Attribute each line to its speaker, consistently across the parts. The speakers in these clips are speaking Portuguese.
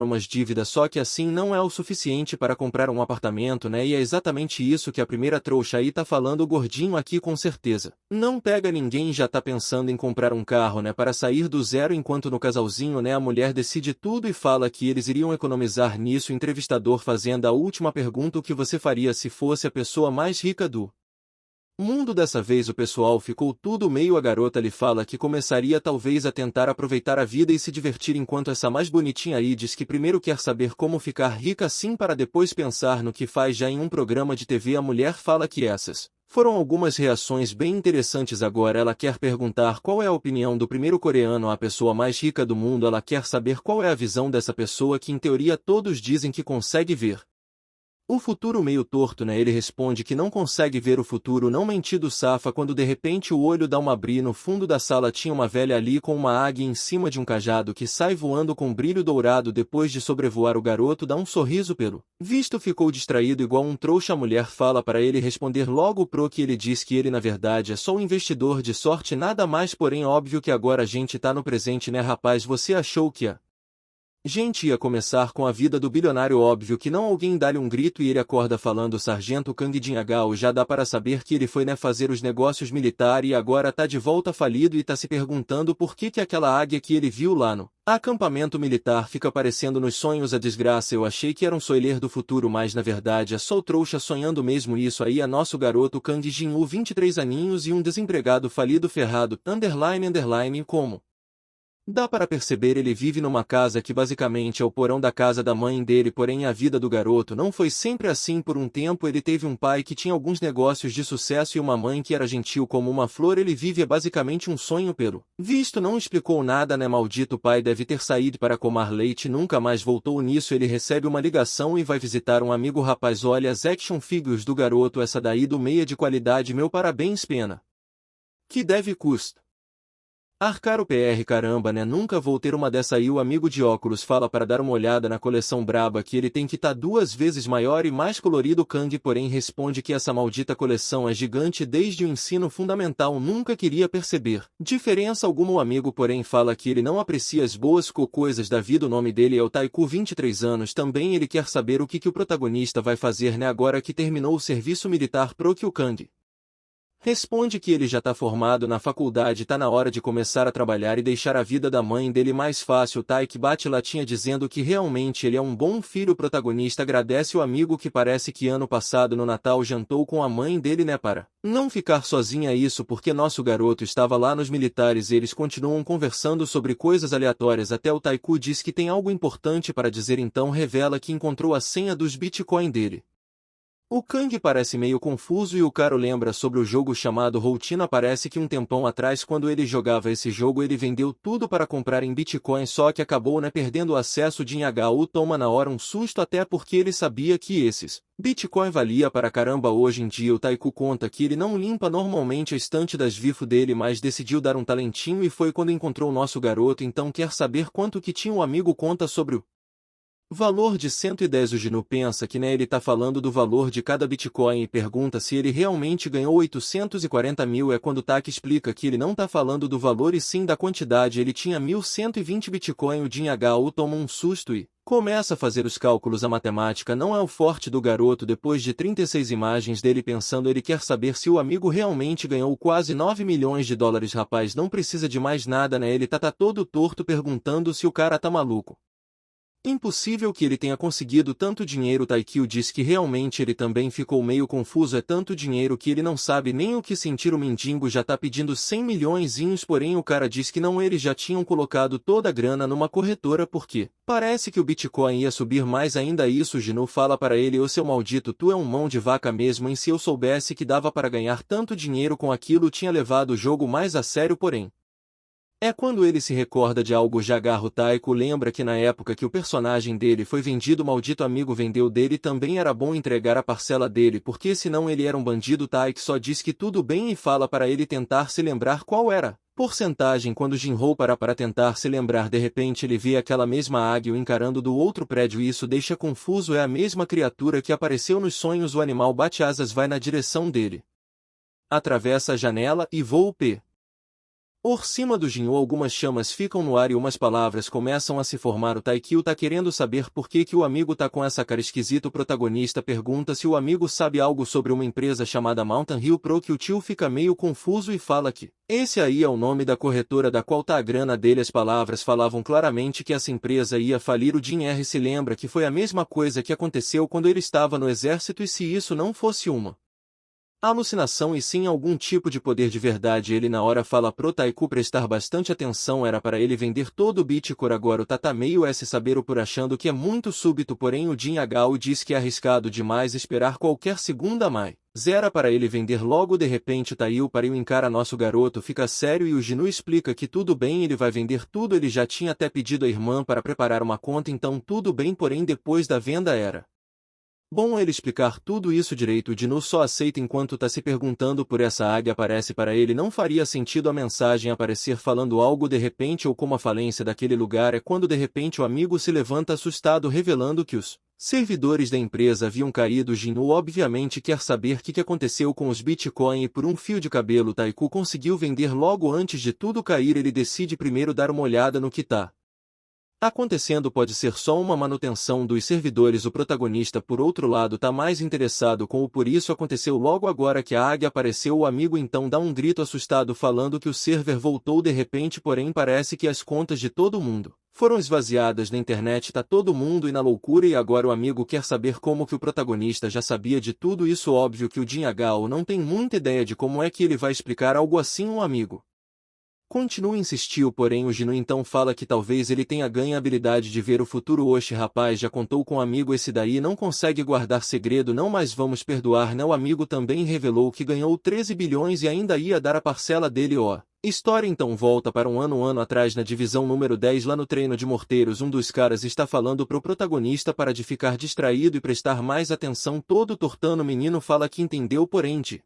Speaker 1: umas dívidas, só que assim não é o suficiente para comprar um apartamento, né? E é exatamente isso que a primeira trouxa aí tá falando, o gordinho aqui com certeza. Não pega ninguém e já tá pensando em comprar um carro, né? Para sair do zero, enquanto no casalzinho, né? A mulher decide tudo e fala que eles iriam economizar nisso. O entrevistador fazendo a última pergunta: o que você faria se fosse a pessoa mais rica do mundo? Dessa vez o pessoal ficou tudo meio. A garota lhe fala que começaria talvez a tentar aproveitar a vida e se divertir, enquanto essa mais bonitinha aí diz que primeiro quer saber como ficar rica assim para depois pensar no que faz já em um programa de TV. A mulher fala que essas foram algumas reações bem interessantes. Agora ela quer perguntar qual é a opinião do primeiro coreano, a pessoa mais rica do mundo. Ela quer saber qual é a visão dessa pessoa que em teoria todos dizem que consegue ver o futuro meio torto, né? Ele responde que não consegue ver o futuro, não mentido safa, quando de repente o olho dá uma abrir. No fundo da sala tinha uma velha ali com uma águia em cima de um cajado que sai voando com brilho dourado. Depois de sobrevoar, o garoto dá um sorriso pelo visto ficou distraído igual um trouxa. A mulher fala para ele responder logo pro que ele diz que ele na verdade é só um investidor de sorte, nada mais. Porém óbvio que agora a gente tá no presente, né rapaz? Você achou que a gente ia começar com a vida do bilionário? Óbvio que não. Alguém dá-lhe um grito e ele acorda falando: Sargento Kang Jin-agao. Já dá para saber que ele foi, né, fazer os negócios militares e agora tá de volta falido e tá se perguntando por que aquela águia que ele viu lá no acampamento militar fica aparecendo nos sonhos. A desgraça, eu achei que era um spoiler do futuro, mas na verdade é só o trouxa sonhando mesmo. Isso aí é nosso garoto Kang Jin-woo, 23 aninhos e um desempregado falido ferrado, como dá para perceber, ele vive numa casa que basicamente é o porão da casa da mãe dele. Porém a vida do garoto não foi sempre assim. Por um tempo ele teve um pai que tinha alguns negócios de sucesso e uma mãe que era gentil como uma flor. Ele vive basicamente um sonho, pelo visto não explicou nada, né? Maldito pai deve ter saído para tomar leite e nunca mais voltou. Nisso ele recebe uma ligação e vai visitar um amigo. Rapaz, olha as action figures do garoto, essa daí do meia de qualidade, meu parabéns. Pena que deve custa arcar o PR, caramba, né? Nunca vou ter uma dessa aí. O amigo de óculos fala para dar uma olhada na coleção braba que ele tem, que tá 2 vezes maior e mais colorido. Kang, porém, responde que essa maldita coleção é gigante desde o ensino fundamental, nunca queria perceber diferença alguma. O amigo, porém, fala que ele não aprecia as boas coisas da vida. O nome dele é o Taiku, 23 anos. Também ele quer saber o que o protagonista vai fazer, né, agora que terminou o serviço militar. Pro que o Kang responde que ele já tá formado na faculdade, tá na hora de começar a trabalhar e deixar a vida da mãe dele mais fácil. Taik bate latinha dizendo que realmente ele é um bom filho. O protagonista agradece o amigo, que parece que ano passado no Natal jantou com a mãe dele, né, para não ficar sozinha. Isso porque nosso garoto estava lá nos militares. Eles continuam conversando sobre coisas aleatórias até o Taiku diz que tem algo importante para dizer, então revela que encontrou a senha dos Bitcoin dele. O Kang parece meio confuso e o cara lembra sobre o jogo chamado Rotina. Parece que um tempão atrás, quando ele jogava esse jogo, ele vendeu tudo para comprar em Bitcoin, só que acabou, né, perdendo o acesso de Jin-agao. Toma na hora um susto, até porque ele sabia que esses Bitcoin valia para caramba. Hoje em dia o Taiku conta que ele não limpa normalmente a estante das VIFO dele, mas decidiu dar um talentinho e foi quando encontrou o nosso garoto. Então quer saber quanto que tinha. O amigo conta sobre o valor de 110. O Gnu pensa que, né, ele tá falando do valor de cada Bitcoin e pergunta se ele realmente ganhou 840 mil. É quando Tak explica que ele não tá falando do valor e sim da quantidade. Ele tinha 1.120 Bitcoin. O Jin-agao toma um susto e começa a fazer os cálculos. A matemática não é o forte do garoto. Depois de 36 imagens dele pensando, ele quer saber se o amigo realmente ganhou quase 9 milhões de dólares. Rapaz, não precisa de mais nada, né? Ele tá todo torto perguntando se o cara tá maluco. Impossível que ele tenha conseguido tanto dinheiro. Taikyu diz que realmente ele também ficou meio confuso. É tanto dinheiro que ele não sabe nem o que sentir. O mendigo já tá pedindo 100 milhõezinhos, porém o cara diz que não, eles já tinham colocado toda a grana numa corretora porque parece que o Bitcoin ia subir mais ainda. Isso Gnu fala para ele: ô seu maldito, tu é um mão de vaca mesmo, hein? Se eu soubesse que dava para ganhar tanto dinheiro com aquilo, tinha levado o jogo mais a sério. Porém é quando ele se recorda de algo. Jagarro Taiko lembra que na época que o personagem dele foi vendido, o maldito amigo vendeu dele. Também era bom entregar a parcela dele, porque senão ele era um bandido. Taiko só diz que tudo bem e fala para ele tentar se lembrar qual era a porcentagem. Quando Jinho para tentar se lembrar, de repente ele vê aquela mesma águia o encarando do outro prédio. Isso deixa confuso, é a mesma criatura que apareceu nos sonhos. O animal bate asas, vai na direção dele, atravessa a janela e voa. Por cima do Jinwoo algumas chamas ficam no ar e umas palavras começam a se formar. O Taikyu tá querendo saber por que o amigo tá com essa cara esquisita. O protagonista pergunta se o amigo sabe algo sobre uma empresa chamada Mountain Hill Pro, que o tio fica meio confuso e fala que esse aí é o nome da corretora da qual tá a grana dele. As palavras falavam claramente que essa empresa ia falir. O Jin R se lembra que foi a mesma coisa que aconteceu quando ele estava no exército, e se isso não fosse uma alucinação e sim algum tipo de poder de verdade, ele na hora fala pro Taikyu prestar bastante atenção. Era para ele vender todo o Bitcoin agora. O Tata meio se saber o por achando que é muito súbito, porém o Jin Hagao diz que é arriscado demais esperar qualquer segundo a mais. Zera para ele vender logo. De repente o Taikyu para encara nosso garoto, fica sério e o Jinu explica que tudo bem, ele vai vender tudo. Ele já tinha até pedido à irmã para preparar uma conta, então tudo bem, porém depois da venda era bom ele explicar tudo isso direito. O Jinu só aceita enquanto tá se perguntando por essa águia. Aparece para ele, não faria sentido a mensagem aparecer falando algo de repente ou como a falência daquele lugar. É quando de repente o amigo se levanta assustado, revelando que os servidores da empresa haviam caído. Jinu obviamente quer saber o que aconteceu com os Bitcoin e por um fio de cabelo Taikyu conseguiu vender logo antes de tudo cair. Ele decide primeiro dar uma olhada no que tá acontecendo. Pode ser só uma manutenção dos servidores. O protagonista, por outro lado, tá mais interessado com o por isso aconteceu logo agora que a águia apareceu. O amigo então dá um grito assustado falando que o server voltou de repente, porém parece que as contas de todo mundo foram esvaziadas na internet. Tá todo mundo e na loucura e agora o amigo quer saber como que o protagonista já sabia de tudo isso. Óbvio que o Jin Hagao não tem muita ideia de como é que ele vai explicar algo assim. Um amigo continua insistiu, porém o Jinu então fala que talvez ele tenha ganho a habilidade de ver o futuro. Oxe, rapaz, já contou com o amigo, esse daí não consegue guardar segredo não, mas vamos perdoar, né? O amigo também revelou que ganhou 13 bilhões e ainda ia dar a parcela dele. História então volta para um ano atrás na divisão número 10 lá no treino de morteiros. Um dos caras está falando pro protagonista para de ficar distraído e prestar mais atenção. Todo tortando, o menino fala que entendeu, porém de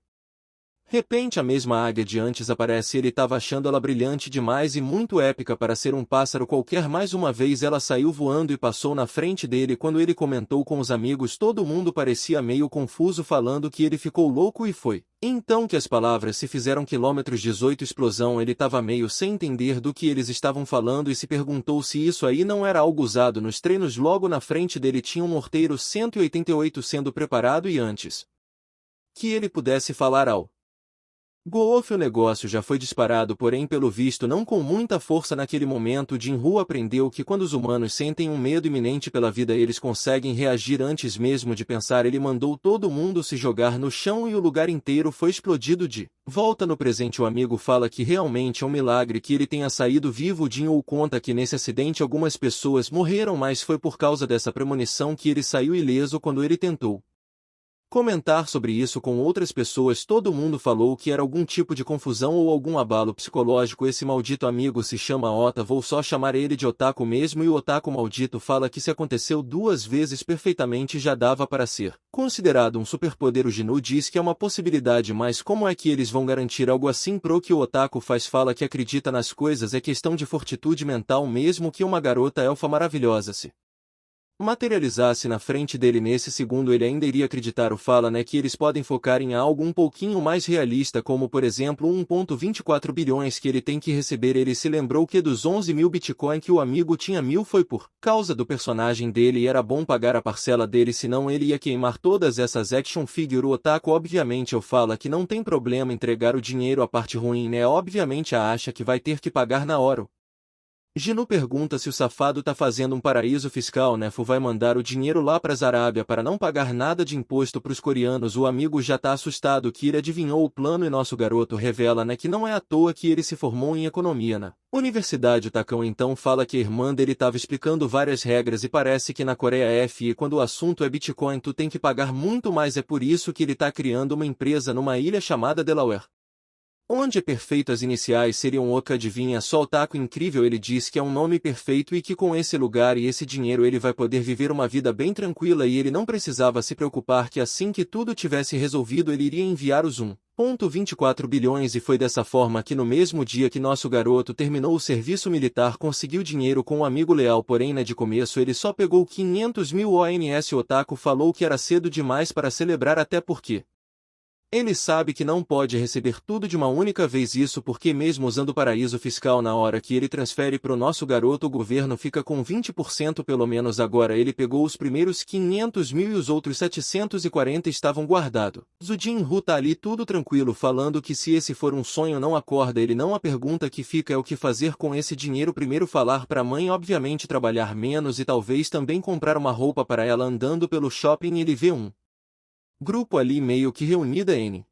Speaker 1: repente a mesma águia de antes aparece. Ele estava achando ela brilhante demais e muito épica para ser um pássaro qualquer. Mais uma vez ela saiu voando e passou na frente dele. Quando ele comentou com os amigos, todo mundo parecia meio confuso, falando que ele ficou louco e foi então que as palavras se fizeram quilômetros. 18 explosão. Ele estava meio sem entender do que eles estavam falando e se perguntou se isso aí não era algo usado nos treinos. Logo na frente dele tinha um morteiro 188 sendo preparado e antes que ele pudesse falar ao Golf, o negócio já foi disparado, porém pelo visto não com muita força naquele momento. Jin-Hu aprendeu que quando os humanos sentem um medo iminente pela vida eles conseguem reagir antes mesmo de pensar. Ele mandou todo mundo se jogar no chão e o lugar inteiro foi explodido. De volta no presente o amigo fala que realmente é um milagre que ele tenha saído vivo. Jin-Hu conta que nesse acidente algumas pessoas morreram, mas foi por causa dessa premonição que ele saiu ileso. Quando ele tentou comentar sobre isso com outras pessoas, todo mundo falou que era algum tipo de confusão ou algum abalo psicológico. Esse maldito amigo se chama Ota, vou só chamar ele de Otaku mesmo, e o Otaku maldito fala que se aconteceu 2 vezes perfeitamente já dava para ser considerado um superpoder. O Jinu diz que é uma possibilidade, mas como é que eles vão garantir algo assim? Pro que o Otaku fala que acredita nas coisas, é questão de fortitude mental mesmo. Que uma garota elfa maravilhosa se materializasse na frente dele nesse segundo ele ainda iria acreditar. Fala que eles podem focar em algo um pouquinho mais realista, como por exemplo 1,24 bilhões que ele tem que receber. Ele se lembrou que dos 11 mil Bitcoin que o amigo tinha 1.000 foi por causa do personagem dele e era bom pagar a parcela dele, senão ele ia queimar todas essas action figure. O Otaku obviamente fala que não tem problema entregar o dinheiro. A parte ruim obviamente acha que vai ter que pagar na hora. Jinu pergunta se o safado tá fazendo um paraíso fiscal. Nefu vai mandar o dinheiro lá pra Arábia para não pagar nada de imposto pros coreanos. O amigo já tá assustado que ele adivinhou o plano e nosso garoto revela que não é à toa que ele se formou em economia na universidade. O Takão então fala que a irmã dele tava explicando várias regras e parece que na Coreia FE quando o assunto é Bitcoin tu tem que pagar muito mais. É por isso que ele tá criando uma empresa numa ilha chamada Delaware, onde é perfeito. As iniciais seriam Oka. Adivinha só, o Taco incrível. Ele diz que é um nome perfeito e que com esse lugar e esse dinheiro ele vai poder viver uma vida bem tranquila e ele não precisava se preocupar que assim que tudo tivesse resolvido ele iria enviar os 1,24 bilhões. E foi dessa forma que no mesmo dia que nosso garoto terminou o serviço militar conseguiu dinheiro com um amigo leal, porém de começo ele só pegou 500 mil ONS. O Otaku falou que era cedo demais para celebrar, até porque Ele sabe que não pode receber tudo de uma única vez, isso porque mesmo usando o paraíso fiscal na hora que ele transfere pro nosso garoto o governo fica com 20% pelo menos. Agora ele pegou os primeiros 500 mil e os outros 740 estavam guardados. Zudin-Hu tá ali tudo tranquilo falando que se esse for um sonho não acorda ele não. A pergunta que fica é o que fazer com esse dinheiro. Primeiro falar pra mãe, obviamente trabalhar menos e talvez também comprar uma roupa para ela. Andando pelo shopping ele vê um grupo ali meio que reunida em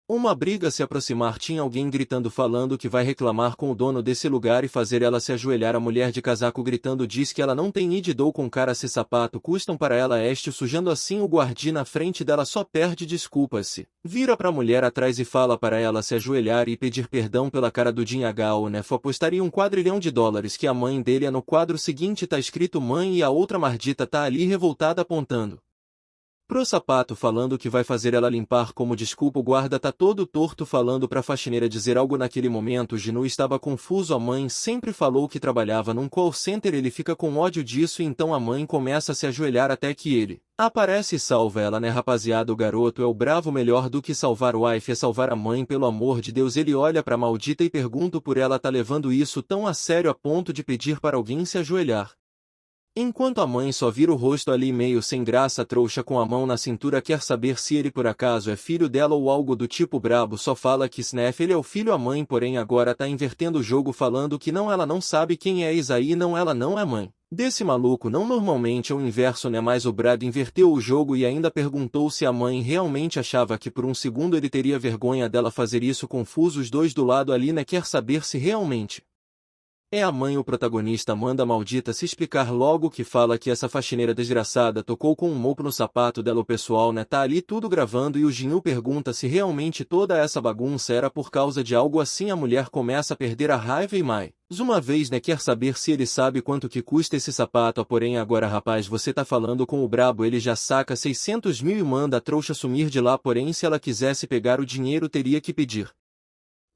Speaker 1: uma briga se aproximar. Tinha alguém gritando falando que vai reclamar com o dono desse lugar e fazer ela se ajoelhar. A mulher de casaco gritando diz que ela não tem id dou com cara se sapato custam para ela este sujando assim o guardi na frente dela só perde desculpas-se. Vira pra mulher atrás e fala para ela se ajoelhar e pedir perdão pela cara do Dinhagao Nefo apostaria $1 quadrilhão que a mãe dele é no quadro seguinte tá escrito mãe e a outra mardita tá ali revoltada apontando pro sapato falando que vai fazer ela limpar como desculpa. O guarda tá todo torto falando pra faxineira dizer algo. Naquele momento Jinu estava confuso. A mãe sempre falou que trabalhava num call center, ele fica com ódio disso, então a mãe começa a se ajoelhar até que ele aparece e salva ela, né rapaziada, o garoto é o bravo, melhor do que salvar o wife é salvar a mãe, pelo amor de Deus. Ele olha pra maldita e pergunta por ela tá levando isso tão a sério a ponto de pedir para alguém se ajoelhar. Enquanto a mãe só vira o rosto ali meio sem graça, trouxa com a mão na cintura, quer saber se ele por acaso é filho dela ou algo do tipo. Brabo só fala que Snef ele é o filho. A mãe porém agora tá invertendo o jogo falando que não, ela não sabe quem é Isaí, não, ela não é mãe desse maluco não. Normalmente é o inverso, né, mas o Brad inverteu o jogo e ainda perguntou se a mãe realmente achava que por um segundo ele teria vergonha dela fazer isso. Confuso os dois do lado ali, né, quer saber se realmente é a mãe. O protagonista manda a maldita se explicar logo, que fala que essa faxineira desgraçada tocou com um mopo no sapato dela. O pessoal, né, tá ali tudo gravando e o Jinyu pergunta se realmente toda essa bagunça era por causa de algo assim. A mulher começa a perder a raiva e mais uma vez, né, quer saber se ele sabe quanto que custa esse sapato. Porém agora, rapaz, você tá falando com o brabo, ele já saca 600 mil e manda a trouxa sumir de lá. Porém se ela quisesse pegar o dinheiro teria que pedir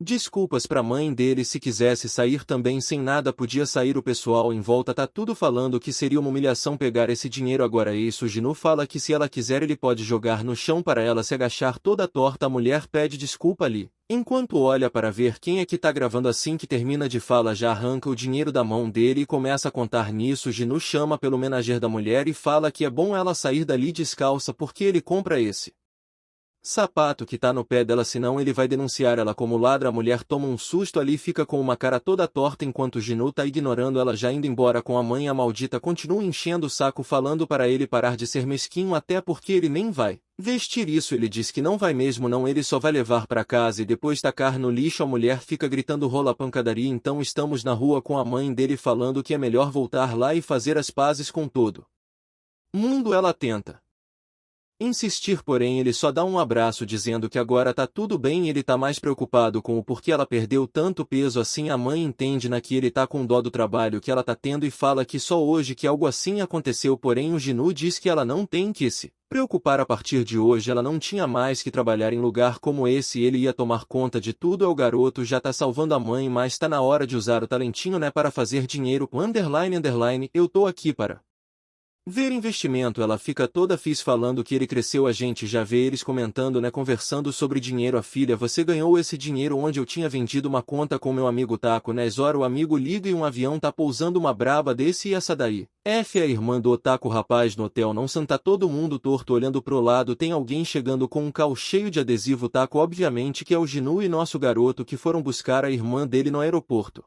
Speaker 1: desculpas pra mãe dele. Se quisesse sair também sem nada podia sair. O pessoal em volta tá tudo falando que seria uma humilhação pegar esse dinheiro. Agora isso, Jinu fala que se ela quiser ele pode jogar no chão para ela se agachar toda torta. A mulher pede desculpa ali, enquanto olha para ver quem é que tá gravando. Assim que termina de fala já arranca o dinheiro da mão dele e começa a contar. Nisso Jinu chama pelo menager da mulher e fala que é bom ela sair dali descalça porque ele compra esse sapato que tá no pé dela, senão ele vai denunciar ela como ladra. A mulher toma um susto ali, fica com uma cara toda torta enquanto Jinu tá ignorando ela já indo embora com a mãe. A maldita continua enchendo o saco falando para ele parar de ser mesquinho, até porque ele nem vai vestir isso. Ele diz que não vai mesmo não, ele só vai levar para casa e depois tacar no lixo. A mulher fica gritando rola pancadaria. Então estamos na rua com a mãe dele falando que é melhor voltar lá e fazer as pazes com todo mundo. Ela tenta insistir, porém ele só dá um abraço dizendo que agora tá tudo bem. Ele tá mais preocupado com o porquê ela perdeu tanto peso assim. A mãe entende que ele tá com dó do trabalho que ela tá tendo e fala que só hoje que algo assim aconteceu. Porém o Jinu diz que ela não tem que se preocupar, a partir de hoje ela não tinha mais que trabalhar em lugar como esse, ele ia tomar conta de tudo. O garoto já tá salvando a mãe, mas tá na hora de usar o talentinho, né, para fazer dinheiro. Eu tô aqui para ver investimento. Ela fica toda feliz falando que ele cresceu. A gente já vê eles comentando, né, conversando sobre dinheiro. A filha, você ganhou esse dinheiro onde eu tinha vendido uma conta com meu amigo Taco, né? Zora, o amigo liga e um avião tá pousando uma braba desse. E essa daí? F, a irmã do Otaku. Rapaz, no hotel não santa todo mundo torto olhando pro lado. Tem alguém chegando com um cal cheio de adesivo Taco, obviamente que é o Jinu e nosso garoto que foram buscar a irmã dele no aeroporto.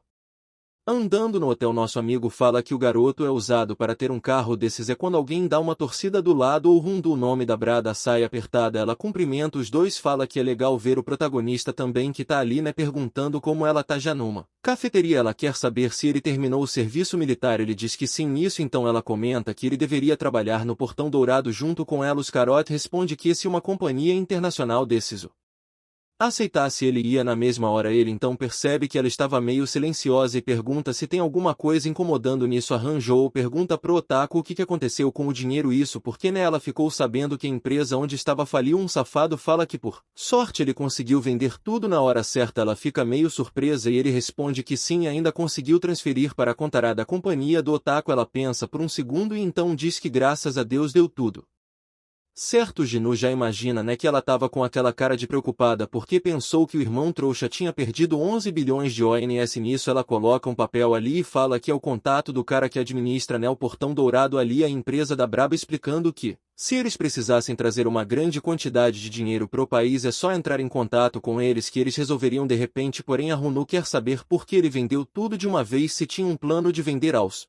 Speaker 1: Andando no hotel, nosso amigo fala que o garoto é usado para ter um carro desses. É quando alguém dá uma torcida do lado ou rum do nome da brada, sai apertada. Ela cumprimenta os dois, fala que é legal ver o protagonista também que tá ali, né, perguntando como ela tá já numa cafeteria. Ela quer saber se ele terminou o serviço militar. Ele diz que sim. Nisso então ela comenta que ele deveria trabalhar no Portão Dourado junto com ela. Os Carot responde que se uma companhia internacional desses aceitasse ele ia na mesma hora. Ele então percebe que ela estava meio silenciosa e pergunta se tem alguma coisa incomodando. Nisso arranjou, pergunta pro Otaku o que aconteceu com o dinheiro. Isso porque ela ficou sabendo que a empresa onde estava faliu. Um safado fala que por sorte ele conseguiu vender tudo na hora certa. Ela fica meio surpresa e ele responde que sim, ainda conseguiu transferir para a conta da companhia do Otaku. Ela pensa por um segundo e então diz que graças a Deus deu tudo Certo, Ginu já imagina, né, que ela tava com aquela cara de preocupada porque pensou que o irmão trouxa tinha perdido 11 bilhões de ONS. Nisso ela coloca um papel ali e fala que é o contato do cara que administra, né, o Portão Dourado ali, a empresa da Braba, explicando que, se eles precisassem trazer uma grande quantidade de dinheiro pro país, é só entrar em contato com eles que eles resolveriam de repente. Porém a Runu quer saber por que ele vendeu tudo de uma vez se tinha um plano de vender aos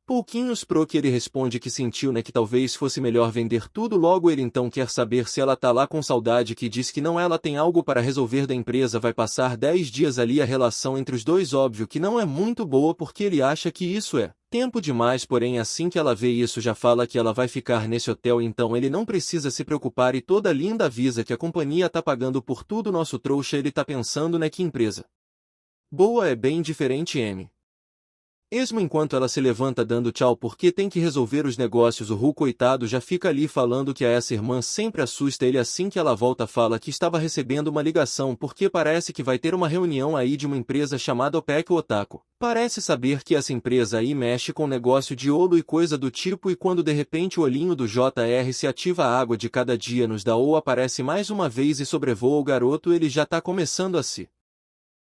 Speaker 1: pouquinhos. Pro que ele responde que sentiu, né, que talvez fosse melhor vender tudo logo. Ele então quer saber se ela tá lá com saudade, que diz que não, ela tem algo para resolver da empresa, vai passar 10 dias ali. A relação entre os dois óbvio que não é muito boa porque ele acha que isso é tempo demais. Porém assim que ela vê isso já fala que ela vai ficar nesse hotel, então ele não precisa se preocupar. E toda linda avisa que a companhia tá pagando por tudo. Nosso trouxa ele tá pensando, né, que empresa boa é bem diferente, mesmo enquanto ela se levanta dando tchau porque tem que resolver os negócios. O Ru, coitado, já fica ali falando que essa irmã sempre assusta ele. Assim que ela volta fala que estava recebendo uma ligação porque parece que vai ter uma reunião aí de uma empresa chamada OPEC Otaku. Parece saber que essa empresa aí mexe com negócio de ouro e coisa do tipo. E quando de repente o olhinho do JR se ativa, a água de cada dia nos dá ou aparece mais uma vez e sobrevoa o garoto. Ele já tá começando a se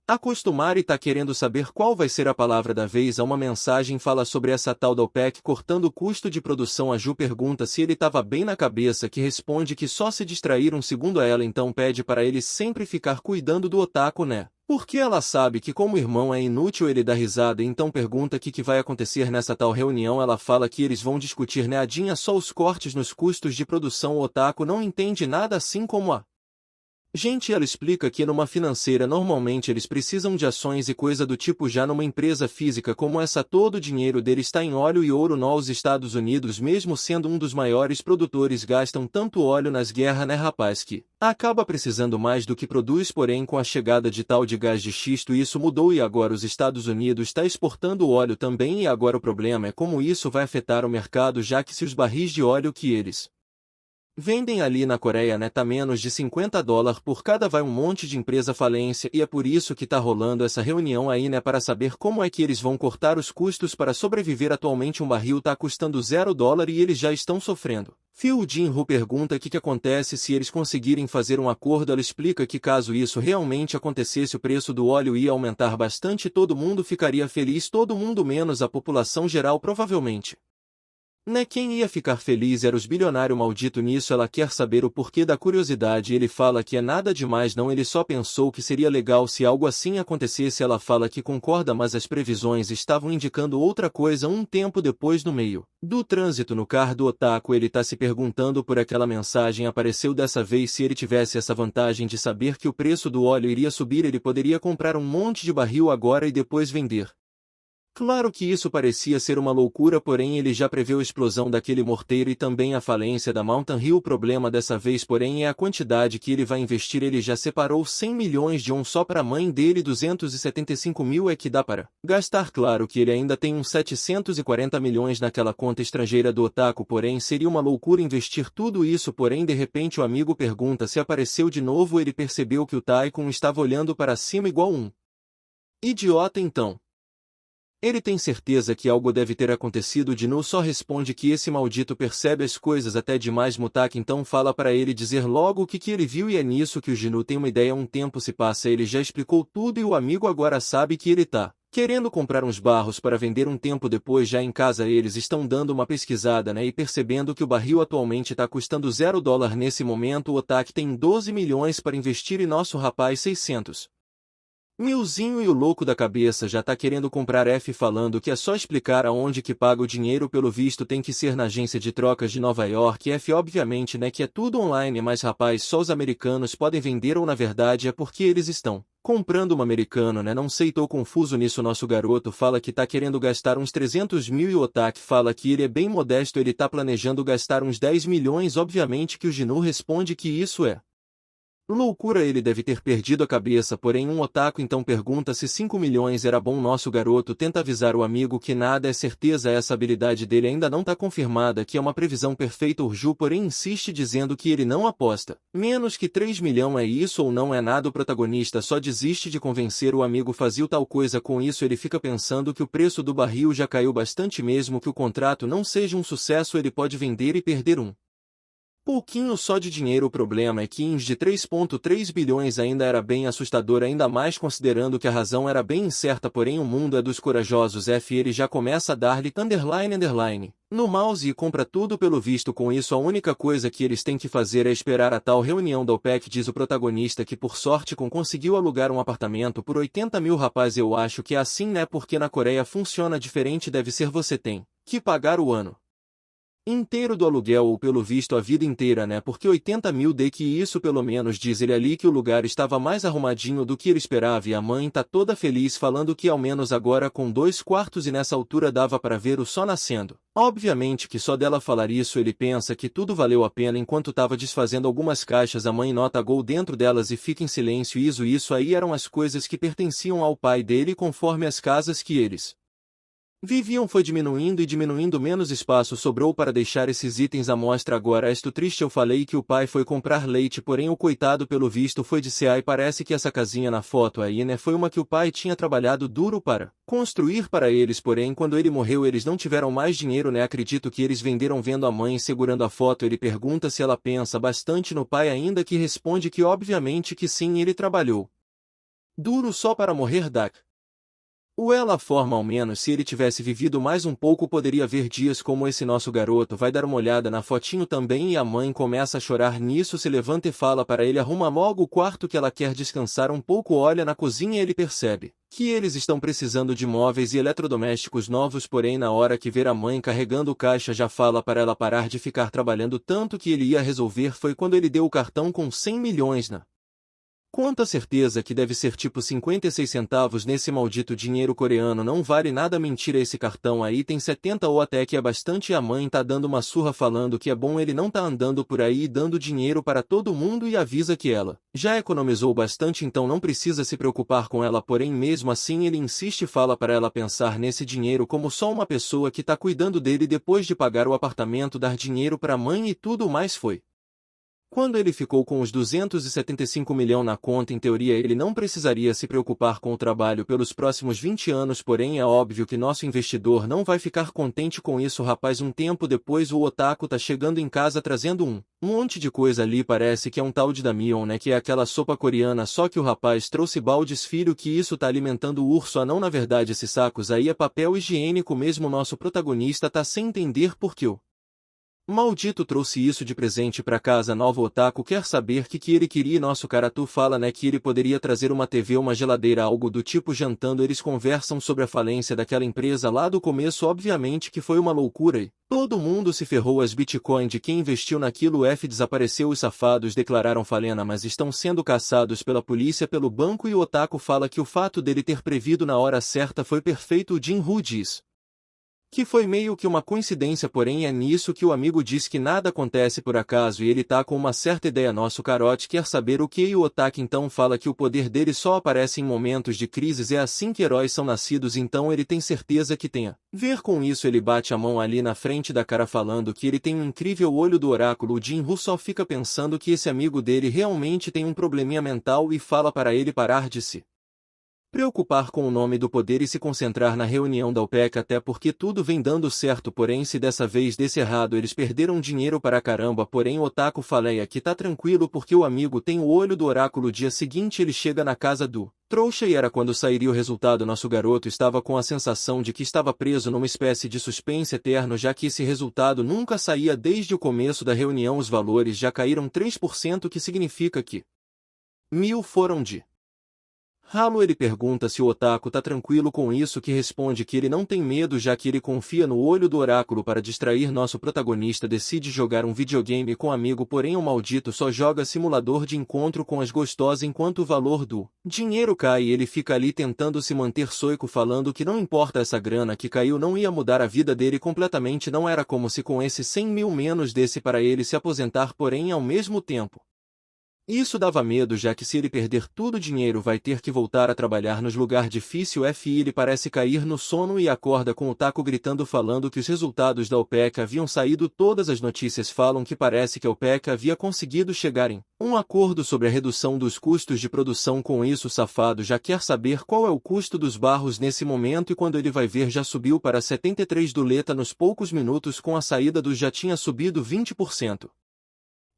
Speaker 1: acostumar e tá querendo saber qual vai ser a palavra da vez. A uma mensagem fala sobre essa tal da OPEC cortando o custo de produção. A Ju pergunta se ele tava bem na cabeça, que responde que só se distraíram segundo ela, então pede para ele sempre ficar cuidando do Otaku, né? Porque ela sabe que como irmão é inútil. Ele dá risada, então pergunta que vai acontecer nessa tal reunião. Ela fala que eles vão discutir, né, adinha só os cortes nos custos de produção. O Otaku não entende nada, assim como a gente. Ela explica que numa financeira normalmente eles precisam de ações e coisa do tipo, já numa empresa física como essa todo o dinheiro dele está em óleo e ouro. Nos Estados Unidos, mesmo sendo um dos maiores produtores, gastam tanto óleo nas guerras, né, rapaz, que acaba precisando mais do que produz. Porém com a chegada de tal de gás de xisto isso mudou e agora os Estados Unidos está exportando óleo também. E agora o problema é como isso vai afetar o mercado, já que se os barris de óleo que eles vendem ali na Coreia, né, tá menos de $50 por cada, vai um monte de empresa falência. E é por isso que tá rolando essa reunião aí, né, para saber como é que eles vão cortar os custos para sobreviver. Atualmente um barril tá custando $0 e eles já estão sofrendo. Phil Jin-Hu pergunta que acontece se eles conseguirem fazer um acordo. Ela explica que caso isso realmente acontecesse o preço do óleo ia aumentar bastante, todo mundo ficaria feliz, todo mundo menos a população geral provavelmente. Né, quem ia ficar feliz era os bilionários. Maldito. Nisso ela quer saber o porquê da curiosidade. Ele fala que é nada demais não, ele só pensou que seria legal se algo assim acontecesse. Ela fala que concorda, mas as previsões estavam indicando outra coisa. Um tempo depois, no meio do trânsito no carro do Otaku, ele tá se perguntando por aquela mensagem apareceu dessa vez. Se ele tivesse essa vantagem de saber que o preço do óleo iria subir, ele poderia comprar um monte de barril agora e depois vender. Claro que isso parecia ser uma loucura, porém ele já preveu a explosão daquele morteiro e também a falência da Mountain Hill. O problema dessa vez, porém, é a quantidade que ele vai investir. Ele já separou 100 milhões de só para a mãe dele, 275 mil é que dá para gastar. Claro que ele ainda tem uns 740 milhões naquela conta estrangeira do Otaku, porém seria uma loucura investir tudo isso. Porém de repente o amigo pergunta se apareceu de novo. Ele percebeu que o Taikun estava olhando para cima igual um idiota, então ele tem certeza que algo deve ter acontecido. Jinu só responde que esse maldito percebe as coisas até demais. Mutaki então fala para ele dizer logo o que ele viu, e é nisso que o Jinu tem uma ideia. Um tempo se passa, ele já explicou tudo e o amigo agora sabe que ele tá querendo comprar uns barros para vender. Um tempo depois, já em casa, eles estão dando uma pesquisada, né, e percebendo que o barril atualmente tá custando $0. Nesse momento o Otaki tem 12 milhões para investir e nosso rapaz 600 milzinho e o louco da cabeça já tá querendo comprar F, falando que é só explicar aonde que paga o dinheiro. Pelo visto tem que ser na agência de trocas de Nova York. F obviamente, né, que é tudo online, mas rapaz, só os americanos podem vender, ou na verdade é porque eles estão comprando um americano, né, não sei, tô confuso nisso. Nosso garoto fala que tá querendo gastar uns 300 mil e o Otaki fala que ele é bem modesto, ele tá planejando gastar uns 10 milhões. Obviamente que o Jinu responde que isso é loucura, ele deve ter perdido a cabeça. Porém um Otaku então pergunta se 5 milhões era bom. Nosso garoto tenta avisar o amigo que nada é certeza, essa habilidade dele ainda não tá confirmada, que é uma previsão perfeita. Urju porém insiste dizendo que ele não aposta menos que 3 milhões, é isso ou não é nada. O protagonista só desiste de convencer o amigo fazia tal coisa. Com isso ele fica pensando que o preço do barril já caiu bastante, mesmo que o contrato não seja um sucesso ele pode vender e perder um Pouquinho só de dinheiro. O problema é que ins de 3,3 bilhões ainda era bem assustador, ainda mais considerando que a razão era bem incerta, porém o mundo é dos corajosos. Ele já começa a dar-lhe underline no mouse e compra tudo pelo visto. Com isso a única coisa que eles têm que fazer é esperar a tal reunião da OPEC, diz o protagonista, que por sorte conseguiu alugar um apartamento por 80 mil. Rapaz, eu acho que é assim, né? Porque na Coreia funciona diferente, deve ser, você tem que pagar o ano inteiro do aluguel, ou pelo visto a vida inteira, né? Porque 80 mil, de que isso pelo menos, diz ele ali, que o lugar estava mais arrumadinho do que ele esperava, e a mãe tá toda feliz falando que ao menos agora com 2 quartos e nessa altura dava para ver o sol nascendo. Obviamente que só dela falar isso ele pensa que tudo valeu a pena. Enquanto tava desfazendo algumas caixas, a mãe nota gol dentro delas e fica em silêncio. Isso aí eram as coisas que pertenciam ao pai dele, conforme as casas que eles viviam foi diminuindo e diminuindo, menos espaço sobrou para deixar esses itens à mostra. Agora estou triste, eu falei que o pai foi comprar leite, porém o coitado pelo visto foi de CA, e parece que essa casinha na foto aí, né, foi uma que o pai tinha trabalhado duro para construir para eles, porém quando ele morreu eles não tiveram mais dinheiro, né? Acredito que eles venderam. Vendo a mãe segurando a foto, ele pergunta se ela pensa bastante no pai ainda, que responde que obviamente que sim, ele trabalhou duro só para morrer ela forma. Ao menos se ele tivesse vivido mais um pouco poderia ver dias como esse. Nosso garoto vai dar uma olhada na fotinho também e a mãe começa a chorar. Nisso se levanta e fala para ele: arruma logo o quarto que ela quer descansar um pouco. Olha na cozinha, ele percebe que eles estão precisando de móveis e eletrodomésticos novos, porém na hora que ver a mãe carregando o caixa já fala para ela parar de ficar trabalhando tanto, que ele ia resolver. Foi quando ele deu o cartão com 100 milhões na conta, certeza que deve ser tipo 56 centavos nesse maldito dinheiro coreano, não vale nada. Mentira, esse cartão aí tem 70 ou até que é bastante, e a mãe tá dando uma surra falando que é bom ele não tá andando por aí dando dinheiro para todo mundo, e avisa que ela já economizou bastante, então não precisa se preocupar com ela. Porém mesmo assim ele insiste e fala para ela pensar nesse dinheiro como só uma pessoa que tá cuidando dele. Depois de pagar o apartamento, dar dinheiro para a mãe e tudo mais, foi quando ele ficou com os 275 milhões na conta. Em teoria ele não precisaria se preocupar com o trabalho pelos próximos 20 anos, porém é óbvio que nosso investidor não vai ficar contente com isso. Rapaz, um tempo depois o otaku tá chegando em casa trazendo um monte de coisa ali, parece que é um tal de Damion, né, que é aquela sopa coreana, só que o rapaz trouxe baldes. Filho, que isso tá alimentando o urso. Ah não, na verdade esses sacos aí é papel higiênico mesmo. Nosso protagonista tá sem entender por que o maldito trouxe isso de presente pra casa nova. O otaku quer saber que ele queria, e nosso Karatu fala, né, que ele poderia trazer uma TV, uma geladeira, algo do tipo. Jantando eles conversam sobre a falência daquela empresa lá do começo, obviamente que foi uma loucura e todo mundo se ferrou. As Bitcoin de quem investiu naquilo desapareceu. Os safados declararam falência, mas estão sendo caçados pela polícia, pelo banco, e o otaku fala que o fato dele ter previsto na hora certa foi perfeito. O Jin-Hu diz que foi meio que uma coincidência, porém é nisso que o amigo diz que nada acontece por acaso e ele tá com uma certa ideia. Nosso Carote quer saber o que, e o otaku então fala que o poder dele só aparece em momentos de crises, é assim que heróis são nascidos, então ele tem certeza que tem a ver com isso. Ele bate a mão ali na frente da cara falando que ele tem um incrível olho do oráculo. O Jin-Hu só fica pensando que esse amigo dele realmente tem um probleminha mental e fala para ele parar de se preocupar com o nome do poder e se concentrar na reunião da OPEC, até porque tudo vem dando certo. Porém se dessa vez desse errado, eles perderam dinheiro para caramba. Porém o otaku faleia que tá tranquilo porque o amigo tem o olho do oráculo. Dia seguinte ele chega na casa do trouxa e era quando sairia o resultado. Nosso garoto estava com a sensação de que estava preso numa espécie de suspense eterno, já que esse resultado nunca saía desde o começo da reunião. Os valores já caíram 3%, que significa que 1.000 foram de ralo. Ele pergunta se o otaku tá tranquilo com isso, que responde que ele não tem medo, já que ele confia no olho do oráculo. Para distrair nosso protagonista decide jogar um videogame com um amigo, porém o maldito só joga simulador de encontro com as gostosas. Enquanto o valor do dinheiro cai, ele fica ali tentando se manter soico, falando que não importa, essa grana que caiu não ia mudar a vida dele completamente, não era como se com esses 100 mil menos desse para ele se aposentar. Porém ao mesmo tempo isso dava medo, já que se ele perder tudo o dinheiro vai ter que voltar a trabalhar nos lugar difícil. Ele parece cair no sono e acorda com o otaku gritando falando que os resultados da OPEC haviam saído. Todas as notícias falam que parece que a OPEC havia conseguido chegar em um acordo sobre a redução dos custos de produção. Com isso o safado já quer saber qual é o custo dos barros nesse momento, e quando ele vai ver já subiu para 73 doleta nos poucos minutos. Com a saída dos já tinha subido 20%.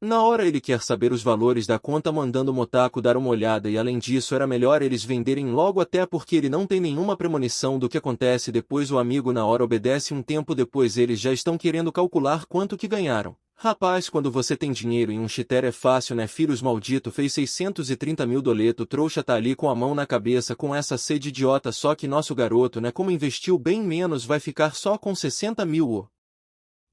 Speaker 1: Na hora ele quer saber os valores da conta mandando o Motaku dar uma olhada e além disso era melhor eles venderem logo até porque ele não tem nenhuma premonição do que acontece depois o amigo na hora obedece um tempo depois eles já estão querendo calcular quanto que ganharam. Rapaz quando você tem dinheiro em um cheater é fácil né filhos maldito fez 630 mil doleto trouxa tá ali com a mão na cabeça com essa sede idiota só que nosso garoto né como investiu bem menos vai ficar só com 60 mil.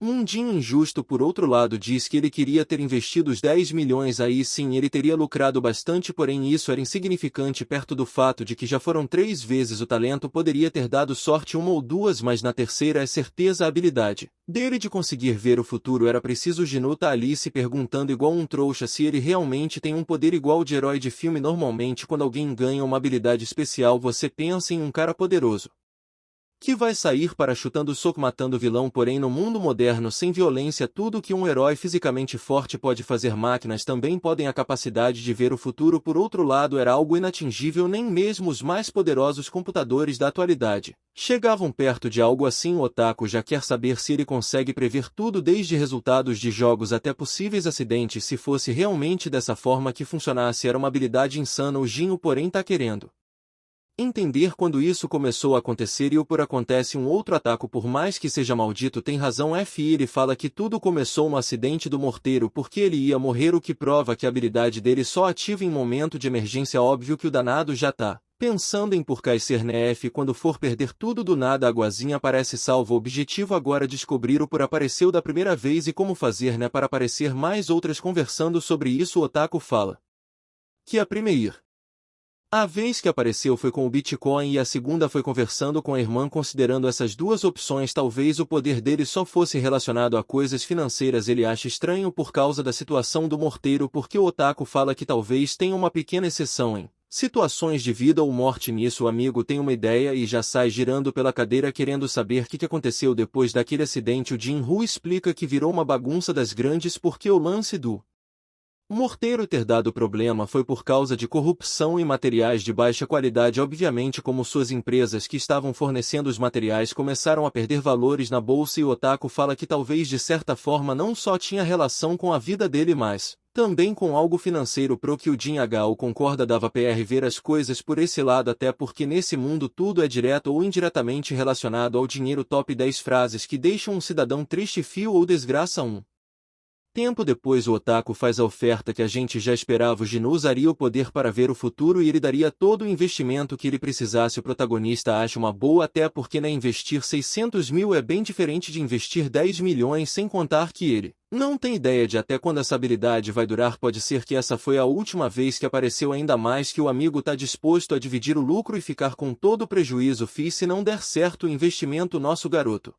Speaker 1: Mundinho injusto por outro lado diz que ele queria ter investido os 10 milhões aí sim ele teria lucrado bastante porém isso era insignificante perto do fato de que já foram 3 vezes o talento poderia ter dado sorte uma ou duas mas na terceira é certeza a habilidade dele de conseguir ver o futuro era preciso Ginu tá ali se perguntando igual um trouxa se ele realmente tem um poder igual de herói de filme normalmente quando alguém ganha uma habilidade especial você pensa em um cara poderoso que vai sair para chutando soco matando vilão porém no mundo moderno sem violência tudo que um herói fisicamente forte pode fazer máquinas também podem a capacidade de ver o futuro por outro lado era algo inatingível nem mesmo os mais poderosos computadores da atualidade chegavam perto de algo assim o otaku já quer saber se ele consegue prever tudo desde resultados de jogos até possíveis acidentes se fosse realmente dessa forma que funcionasse era uma habilidade insana o Jinho porém tá querendo entender quando isso começou a acontecer e o por acontece um outro ataque por mais que seja maldito tem razão ele fala que tudo começou no acidente do morteiro porque ele ia morrer o que prova que a habilidade dele só ativa em momento de emergência óbvio que o danado já tá pensando em por ser nef quando for perder tudo do nada a Guazinha aparece salvo o objetivo agora descobrir o por apareceu da primeira vez e como fazer né para aparecer mais outras conversando sobre isso o otaku fala que a primeira a vez que apareceu foi com o Bitcoin e a segunda foi conversando com a irmã considerando essas duas opções talvez o poder dele só fosse relacionado a coisas financeiras ele acha estranho por causa da situação do morteiro porque o otaku fala que talvez tenha uma pequena exceção em situações de vida ou morte nisso o amigo tem uma ideia e já sai girando pela cadeira querendo saber o que aconteceu depois daquele acidente o Jin-Hu explica que virou uma bagunça das grandes porque o lance do o morteiro ter dado problema foi por causa de corrupção e materiais de baixa qualidade obviamente como suas empresas que estavam fornecendo os materiais começaram a perder valores na bolsa e o otaku fala que talvez de certa forma não só tinha relação com a vida dele mas também com algo financeiro pro que o Jin H concorda dava PR ver as coisas por esse lado até porque nesse mundo tudo é direto ou indiretamente relacionado ao dinheiro top 10 frases que deixam um cidadão triste fio ou desgraça Tempo depois o otaku faz a oferta que a gente já esperava o Ginu usaria o poder para ver o futuro e ele daria todo o investimento que ele precisasse o protagonista acha uma boa até porque investir 600 mil é bem diferente de investir 10 milhões sem contar que ele não tem ideia de até quando essa habilidade vai durar pode ser que essa foi a última vez que apareceu ainda mais que o amigo tá disposto a dividir o lucro e ficar com todo o prejuízo se não der certo o investimento nosso garoto.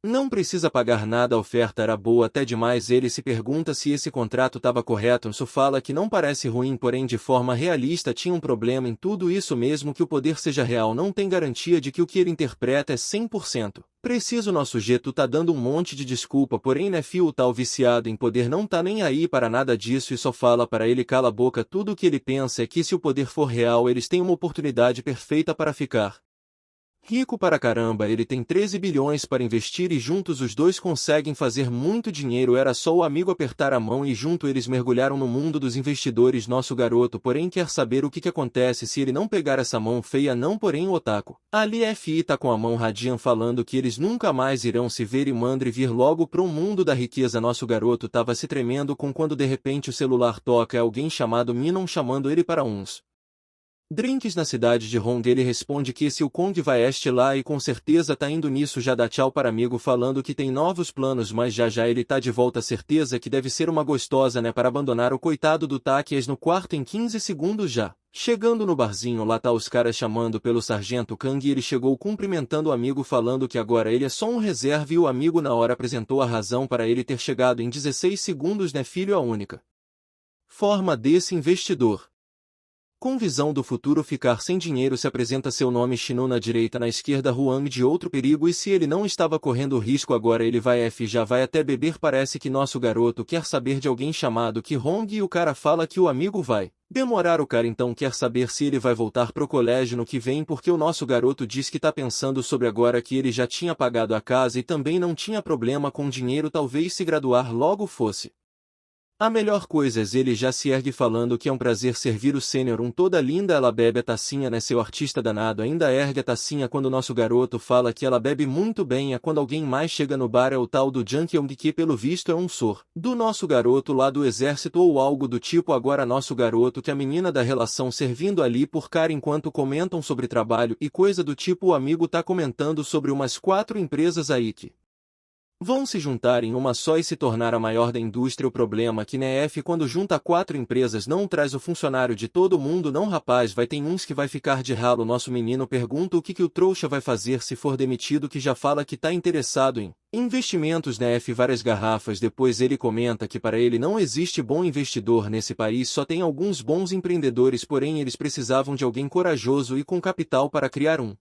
Speaker 1: Não precisa pagar nada a oferta era boa até demais ele se pergunta se esse contrato estava correto Ansu fala que não parece ruim porém de forma realista tinha um problema em tudo isso mesmo que o poder seja real não tem garantia de que o que ele interpreta é 100%. Preciso nosso jeito tá dando um monte de desculpa porém Nefi o tal viciado em poder não tá nem aí para nada disso e só fala para ele cala a boca tudo o que ele pensa é que se o poder for real eles têm uma oportunidade perfeita para ficar rico para caramba ele tem 13 bilhões para investir e juntos os dois conseguem fazer muito dinheiro era só o amigo apertar a mão e junto eles mergulharam no mundo dos investidores nosso garoto porém quer saber o que acontece se ele não pegar essa mão feia não porém o otaku. Ali FI tá com a mão radian falando que eles nunca mais irão se ver e mandre vir logo pro mundo da riqueza nosso garoto tava se tremendo com quando de repente o celular toca é alguém chamado Minon chamando ele para uns drinks na cidade de Hong ele responde que esse o Kong vai lá e com certeza tá indo nisso já dá tchau para amigo falando que tem novos planos mas já ele tá de volta certeza que deve ser uma gostosa né para abandonar o coitado do Takias no quarto em 15 segundos já. Chegando no barzinho lá tá os caras chamando pelo sargento Kang e ele chegou cumprimentando o amigo falando que agora ele é só um reserva e o amigo na hora apresentou a razão para ele ter chegado em 16 segundos né filho a única forma desse investidor. Com visão do futuro ficar sem dinheiro se apresenta seu nome Shinu na direita na esquerda Huang de outro perigo e se ele não estava correndo risco agora ele vai já vai até beber parece que nosso garoto quer saber de alguém chamado Ki Hong e o cara fala que o amigo vai demorar o cara então quer saber se ele vai voltar pro colégio no que vem porque o nosso garoto diz que tá pensando sobre agora que ele já tinha pagado a casa e também não tinha problema com dinheiro talvez se graduar logo fosse A melhor coisa é ele já se ergue falando que é um prazer servir o sênior toda linda ela bebe a tacinha né seu artista danado ainda ergue a tacinha quando nosso garoto fala que ela bebe muito bem quando alguém mais chega no bar é o tal do Junk Young que pelo visto é um sor do nosso garoto lá do exército ou algo do tipo agora nosso garoto que a menina da relação servindo ali por cara enquanto comentam sobre trabalho e coisa do tipo o amigo tá comentando sobre umas 4 empresas aí que vão se juntar em uma só e se tornar a maior da indústria. O problema que né quando junta 4 empresas não traz o funcionário de todo mundo não rapaz vai tem uns que vai ficar de ralo. Nosso menino pergunta o que o trouxa vai fazer se for demitido que já fala que tá interessado em investimentos né várias garrafas depois ele comenta que para ele não existe bom investidor nesse país só tem alguns bons empreendedores porém eles precisavam de alguém corajoso e com capital para criar um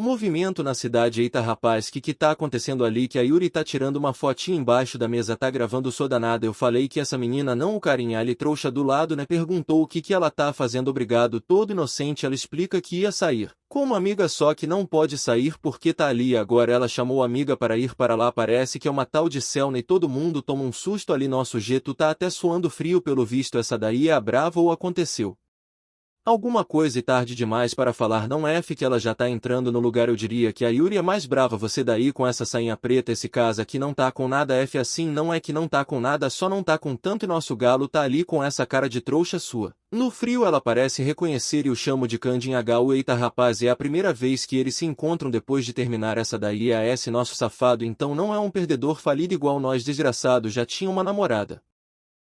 Speaker 1: movimento na cidade. Eita rapaz que tá acontecendo ali que a Yuri tá tirando uma fotinha embaixo da mesa tá gravando sou danada eu falei que essa menina não o carinha ali trouxa do lado né perguntou o que ela tá fazendo obrigado todo inocente ela explica que ia sair com uma amiga só que não pode sair porque tá ali agora ela chamou a amiga para ir para lá parece que é uma tal de Selna e todo mundo toma um susto ali nosso jeito tá até suando frio pelo visto essa daí é a brava ou aconteceu alguma coisa e tarde demais para falar não que ela já tá entrando no lugar eu diria que a Yuri é mais brava você daí com essa sainha preta esse casa aqui não tá com nada assim não é que não tá com nada só não tá com tanto e nosso galo tá ali com essa cara de trouxa sua. No frio ela parece reconhecer e o chamo de Candinhagau eita rapaz é a primeira vez que eles se encontram depois de terminar essa daí é esse nosso safado então não é um perdedor falido igual nós desgraçado já tinha uma namorada.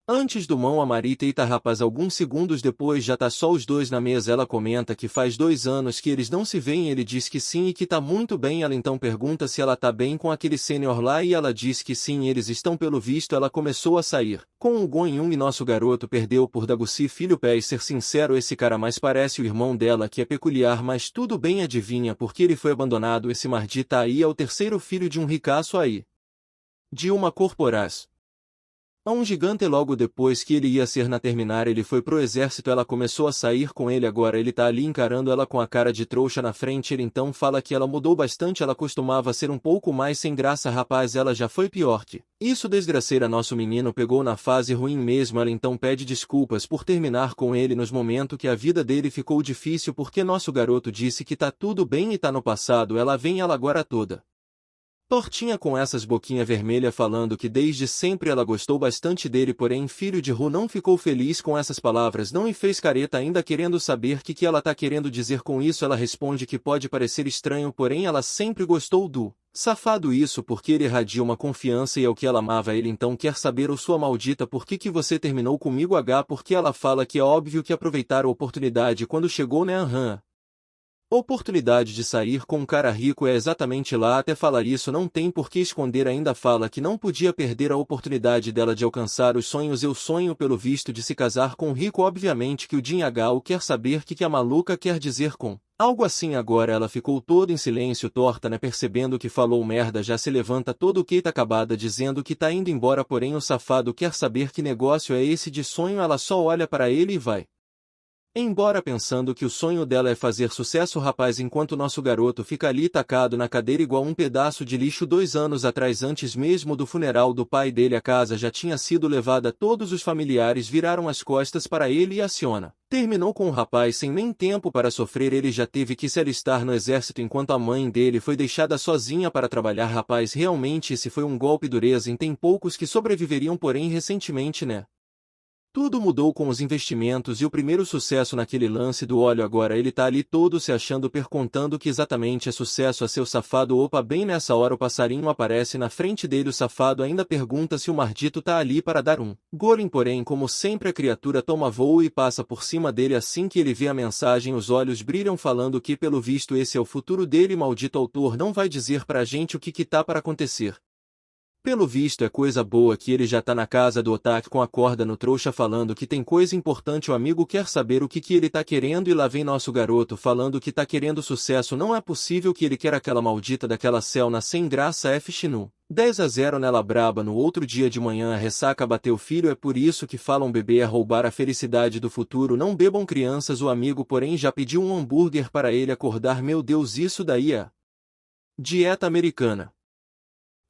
Speaker 1: Antes do mão a Marita eita rapaz alguns segundos depois já tá só os dois na mesa ela comenta que faz 2 anos que eles não se veem ele diz que sim e que tá muito bem ela então pergunta se ela tá bem com aquele sênior lá e ela diz que sim eles estão pelo visto ela começou a sair com o Gon e nosso garoto perdeu por Daguci filho pé e ser sincero esse cara mais parece o irmão dela que é peculiar mas tudo bem adivinha porque ele foi abandonado esse Mardita aí é o terceiro filho de um ricaço aí de uma corporação. A um gigante logo depois que ele ia ser na terminar ele foi pro exército ela começou a sair com ele agora ele tá ali encarando ela com a cara de trouxa na frente ele então fala que ela mudou bastante ela costumava ser um pouco mais sem graça rapaz ela já foi pior que isso desgraceira nosso menino pegou na fase ruim mesmo ela então pede desculpas por terminar com ele nos momentos que a vida dele ficou difícil porque nosso garoto disse que tá tudo bem e tá no passado ela vem ela agora toda tortinha com essas boquinha vermelha falando que desde sempre ela gostou bastante dele porém filho de Ru não ficou feliz com essas palavras não e fez careta ainda querendo saber que ela tá querendo dizer com isso ela responde que pode parecer estranho porém ela sempre gostou do safado isso porque ele irradia uma confiança e é o que ela amava ele então quer saber o sua maldita por que você terminou comigo porque ela fala que é óbvio que aproveitar a oportunidade quando chegou né oportunidade de sair com um cara rico é exatamente lá até falar isso não tem por que esconder ainda fala que não podia perder a oportunidade dela de alcançar os sonhos eu sonho pelo visto de se casar com um rico obviamente que o Dinhagal quer saber que a maluca quer dizer com algo assim agora ela ficou toda em silêncio torta né percebendo que falou merda já se levanta todo o que tá acabada dizendo que tá indo embora porém o safado quer saber que negócio é esse de sonho ela só olha para ele e vai embora pensando que o sonho dela é fazer sucesso rapaz enquanto nosso garoto fica ali tacado na cadeira igual um pedaço de lixo 2 anos atrás antes mesmo do funeral do pai dele a casa já tinha sido levada todos os familiares viraram as costas para ele e aciona. Terminou com o rapaz sem nem tempo para sofrer ele já teve que se alistar no exército enquanto a mãe dele foi deixada sozinha para trabalhar rapaz realmente esse foi um golpe dureza e tem poucos que sobreviveriam porém recentemente né. Tudo mudou com os investimentos e o primeiro sucesso naquele lance do óleo agora ele tá ali todo se achando perguntando que exatamente é sucesso a seu safado opa bem nessa hora o passarinho aparece na frente dele o safado ainda pergunta se o Mardito tá ali para dar um golim porém como sempre a criatura toma voo e passa por cima dele assim que ele vê a mensagem os olhos brilham falando que pelo visto esse é o futuro dele maldito autor não vai dizer pra gente o que tá para acontecer. Pelo visto é coisa boa que ele já tá na casa do Otaki com a corda no trouxa falando que tem coisa importante o amigo quer saber o que ele tá querendo e lá vem nosso garoto falando que tá querendo sucesso não é possível que ele quer aquela maldita daquela Selna sem graça Shinu. 10-0 nela braba no outro dia de manhã a ressaca bateu filho é por isso que falam beber é roubar a felicidade do futuro não bebam crianças o amigo porém já pediu um hambúrguer para ele acordar meu Deus isso daí é dieta americana.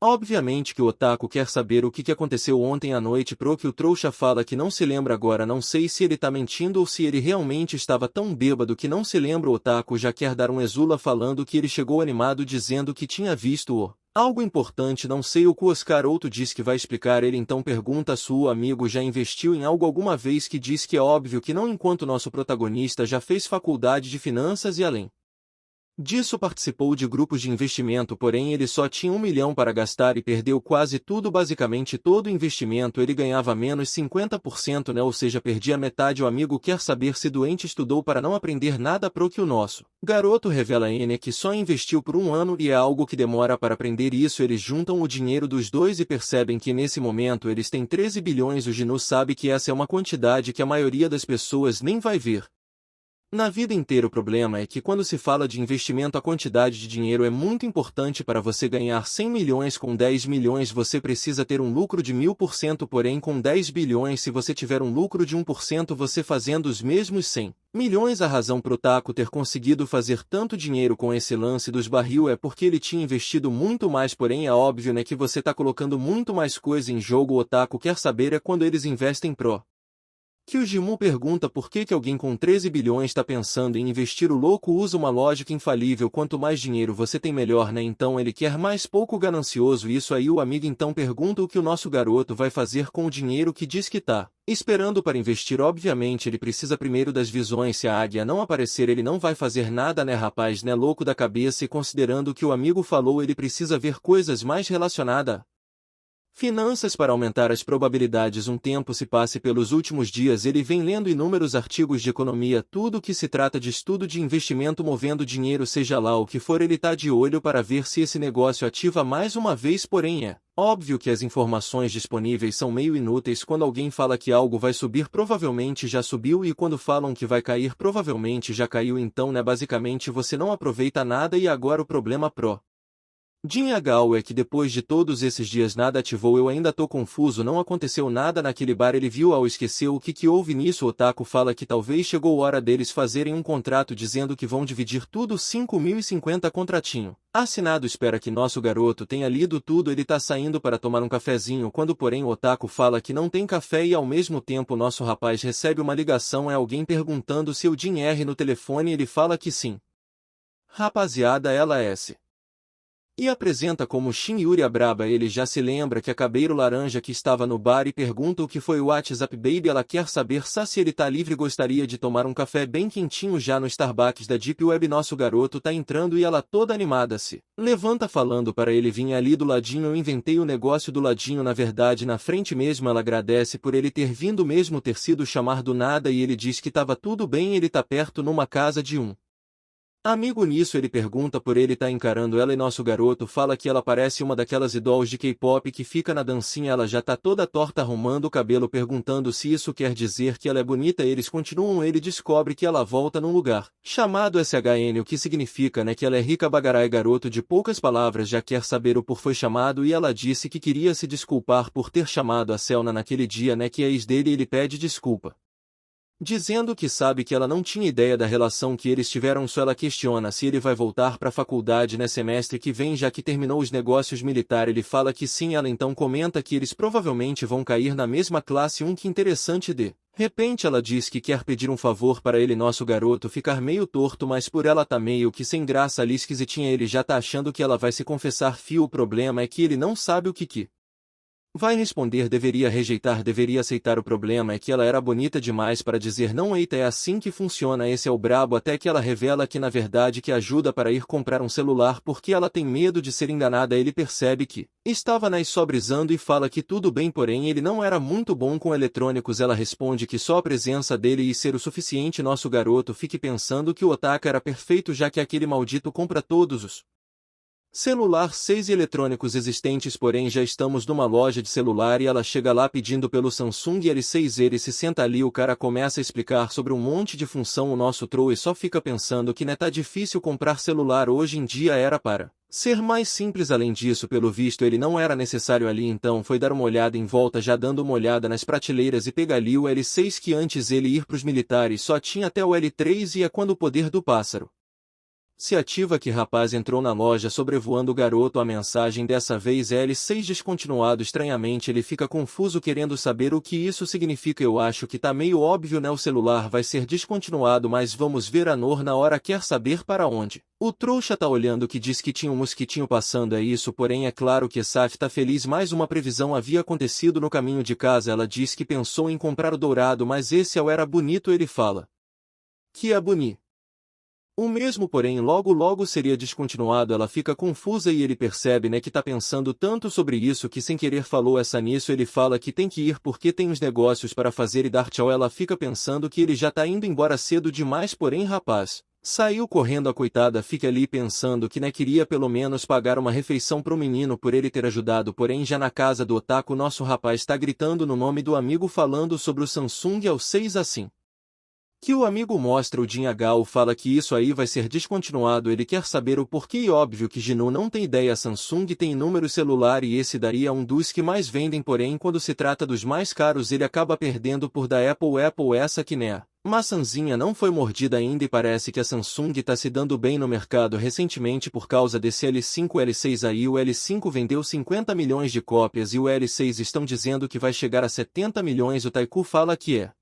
Speaker 1: Obviamente que o otaku quer saber o que aconteceu ontem à noite pro que o trouxa fala que não se lembra agora. Não sei se ele tá mentindo ou se ele realmente estava tão bêbado que não se lembra. O otaku já quer dar um exula falando que ele chegou animado dizendo que tinha visto algo importante. Não sei o que o Oscar Outro diz que vai explicar. Ele então pergunta se o amigo já investiu em algo alguma vez, que diz que é óbvio que não, enquanto nosso protagonista já fez faculdade de finanças e além disso participou de grupos de investimento, porém ele só tinha 1 milhão para gastar e perdeu quase tudo. Basicamente todo o investimento ele ganhava menos 50%, né? Ou seja, perdia metade. O amigo quer saber se doente estudou para não aprender nada pro que o nosso garoto revela a N que só investiu por 1 ano e é algo que demora para aprender isso. Eles juntam o dinheiro dos dois e percebem que nesse momento eles têm 13 bilhões. O Gnu sabe que essa é uma quantidade que a maioria das pessoas nem vai ver na vida inteira. O problema é que quando se fala de investimento, a quantidade de dinheiro é muito importante. Para você ganhar 100 milhões com 10 milhões você precisa ter um lucro de 1000%, porém com 10 bilhões se você tiver um lucro de 1%, você fazendo os mesmos 100 milhões. A razão pro Taco ter conseguido fazer tanto dinheiro com esse lance dos barril é porque ele tinha investido muito mais, porém é óbvio, né, que você tá colocando muito mais coisa em jogo. O Taco quer saber é quando eles investem pro que o Gimu pergunta por que alguém com 13 bilhões está pensando em investir. O louco usa uma lógica infalível: quanto mais dinheiro você tem melhor, né? Então ele quer mais, pouco ganancioso. Isso aí. O amigo então pergunta o que o nosso garoto vai fazer com o dinheiro que diz que tá esperando para investir. Obviamente ele precisa primeiro das visões. Se a águia não aparecer ele não vai fazer nada, né rapaz, né? Louco da cabeça. E considerando o que o amigo falou, ele precisa ver coisas mais relacionadas finanças para aumentar as probabilidades. Um tempo se passe. Pelos últimos dias ele vem lendo inúmeros artigos de economia, tudo que se trata de estudo de investimento movendo dinheiro, seja lá o que for, ele tá de olho para ver se esse negócio ativa mais uma vez. Porém é óbvio que as informações disponíveis são meio inúteis. Quando alguém fala que algo vai subir, provavelmente já subiu, e quando falam que vai cair, provavelmente já caiu. Então, né, basicamente você não aproveita nada. E agora o problema pro Jinhagal é que depois de todos esses dias nada ativou. Eu ainda tô confuso, não aconteceu nada naquele bar. Ele viu ao esqueceu o que houve nisso. O Otaku fala que talvez chegou a hora deles fazerem um contrato dizendo que vão dividir tudo. 5.050 contratinho assinado. Espera que nosso garoto tenha lido tudo. Ele tá saindo para tomar um cafezinho quando porém o Otaku fala que não tem café e ao mesmo tempo nosso rapaz recebe uma ligação. É alguém perguntando se o Jin R no telefone. Ele fala que sim. Rapaziada, ela é S. E apresenta como Shin Yuri a braba. Ele já se lembra que a Cabeiro Laranja que estava no bar e pergunta o que foi o WhatsApp Baby. Ela quer saber se ele tá livre, gostaria de tomar um café bem quentinho já no Starbucks da Deep Web. Nosso garoto tá entrando e ela toda animada se levanta falando para ele vir ali do ladinho. Eu inventei o negócio do ladinho, na verdade na frente mesmo. Ela agradece por ele ter vindo mesmo ter sido chamar do nada e ele diz que tava tudo bem. Ele tá perto numa casa de um amigo. Nisso ele pergunta por ele tá encarando ela e nosso garoto fala que ela parece uma daquelas idols de K-pop que fica na dancinha. Ela já tá toda torta arrumando o cabelo, perguntando se isso quer dizer que ela é bonita. Eles continuam. Ele descobre que ela volta num lugar chamado SHN, o que significa, né, que ela é rica. Bagarai, garoto de poucas palavras, já quer saber o por foi chamado e ela disse que queria se desculpar por ter chamado a Selna naquele dia, né, que é ex dele. Ele pede desculpa dizendo que sabe que ela não tinha ideia da relação que eles tiveram. Só ela questiona se ele vai voltar para a faculdade no semestre que vem, já que terminou os negócios militar. Ele fala que sim. Ela então comenta que eles provavelmente vão cair na mesma classe. Que interessante. De repente ela diz que quer pedir um favor para ele. Nosso garoto ficar meio torto, mas por ela tá meio que sem graça ali, esquisitinha. Ele já tá achando que ela vai se confessar. O problema é que ele não sabe o que vai responder. Deveria rejeitar, deveria aceitar. O problema é que ela era bonita demais para dizer não. Eita, é assim que funciona. Esse é o brabo. Até que ela revela que na verdade que ajuda para ir comprar um celular porque ela tem medo de ser enganada. Ele percebe que estava nas só brisando e fala que tudo bem, porém ele não era muito bom com eletrônicos. Ela responde que só a presença dele ia ser o suficiente. Nosso garoto fica pensando que o Otaka era perfeito, já que aquele maldito compra todos os celular 6 eletrônicos existentes. Porém já estamos numa loja de celular e ela chega lá pedindo pelo Samsung L6. Ele se senta ali, o cara começa a explicar sobre um monte de função. O nosso Troy só fica pensando que tá difícil comprar celular hoje em dia, era para ser mais simples. Além disso, pelo visto ele não era necessário ali, então foi dar uma olhada em volta, já dando uma olhada nas prateleiras e pega ali o L6 que antes ele ir pros militares só tinha até o L3 e é quando o poder do pássaro Se ativa que rapaz entrou na loja sobrevoando o garoto. A mensagem dessa vez é L6 descontinuado. Estranhamente ele fica confuso querendo saber o que isso significa. Eu acho que tá meio óbvio, né? O celular vai ser descontinuado, mas vamos ver. A Nor na hora quer saber para onde. O trouxa tá olhando que diz que tinha um mosquitinho passando, é isso, porém é claro que Saf tá feliz. Mais uma previsão havia acontecido no caminho de casa. Ela diz que pensou em comprar o dourado, mas esse era bonito. Ele fala que é bonito. O mesmo, porém, logo seria descontinuado. Ela fica confusa e ele percebe, né, que tá pensando tanto sobre isso que sem querer falou essa nisso. Ele fala que tem que ir porque tem uns negócios para fazer e dar tchau. Ela fica pensando que ele já tá indo embora cedo demais, porém rapaz saiu correndo. A coitada fica ali pensando que, né, queria pelo menos pagar uma refeição pro menino por ele ter ajudado, porém já na casa do otaku nosso rapaz tá gritando no nome do amigo falando sobre o Samsung ao 6 assim que o amigo mostra o Jin Hao fala que isso aí vai ser descontinuado. Ele quer saber o porquê e óbvio que Ginu não tem ideia. A Samsung tem inúmero celular e esse daí é um dos que mais vendem, porém quando se trata dos mais caros ele acaba perdendo por da Apple. Essa que, né, maçãzinha não foi mordida ainda e parece que a Samsung tá se dando bem no mercado recentemente por causa desse L5 L6 aí. O L5 vendeu 50 milhões de cópias e o L6 estão dizendo que vai chegar a 70 milhões. O Taiku fala que é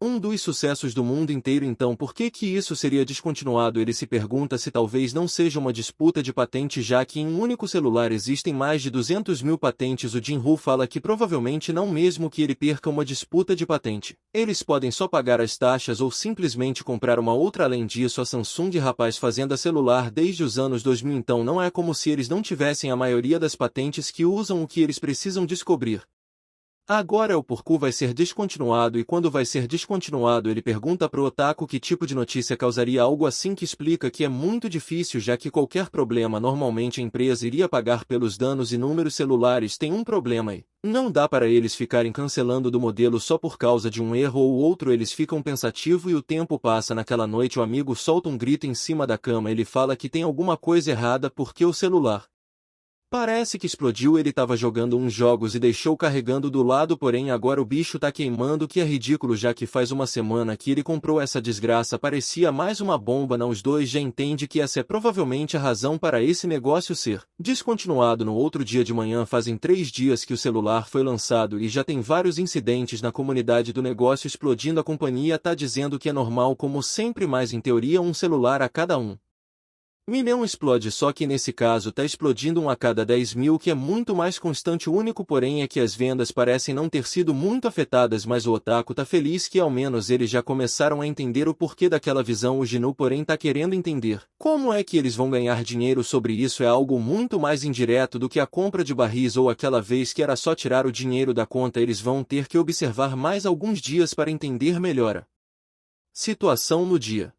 Speaker 1: um dos sucessos do mundo inteiro. Então por que isso seria descontinuado? Ele se pergunta se talvez não seja uma disputa de patente, já que em um único celular existem mais de 200 mil patentes. O Jinru fala que provavelmente não, mesmo que ele perca uma disputa de patente. Eles podem só pagar as taxas ou simplesmente comprar uma outra. Além disso, a Samsung rapaz fazenda celular desde os anos 2000, então não é como se eles não tivessem a maioria das patentes que usam. O que eles precisam descobrir agora é o porquê vai ser descontinuado e quando vai ser descontinuado. Ele pergunta pro otaku que tipo de notícia causaria algo assim, que explica que é muito difícil, já que qualquer problema normalmente a empresa iria pagar pelos danos. Inúmeros celulares têm um problema e não dá para eles ficarem cancelando do modelo só por causa de um erro ou outro. Eles ficam pensativos e o tempo passa. Naquela noite o amigo solta um grito em cima da cama. Ele fala que tem alguma coisa errada porque o celular parece que explodiu. Ele tava jogando uns jogos e deixou carregando do lado, porém agora o bicho tá queimando, que é ridículo, já que faz uma semana que ele comprou essa desgraça. Parecia mais uma bomba. Não, os dois já entendem que essa é provavelmente a razão para esse negócio ser descontinuado. No outro dia de manhã fazem 3 dias que o celular foi lançado e já tem vários incidentes na comunidade do negócio explodindo. A companhia tá dizendo que é normal como sempre, mas em teoria um celular a cada 1 milhão explode, só que nesse caso tá explodindo um a cada 10 mil, que é muito mais constante. O único porém é que as vendas parecem não ter sido muito afetadas, mas o otaku tá feliz que ao menos eles já começaram a entender o porquê daquela visão. O Ginu porém tá querendo entender como é que eles vão ganhar dinheiro sobre isso. É algo muito mais indireto do que a compra de barris ou aquela vez que era só tirar o dinheiro da conta. Eles vão ter que observar mais alguns dias para entender melhor a situação. No dia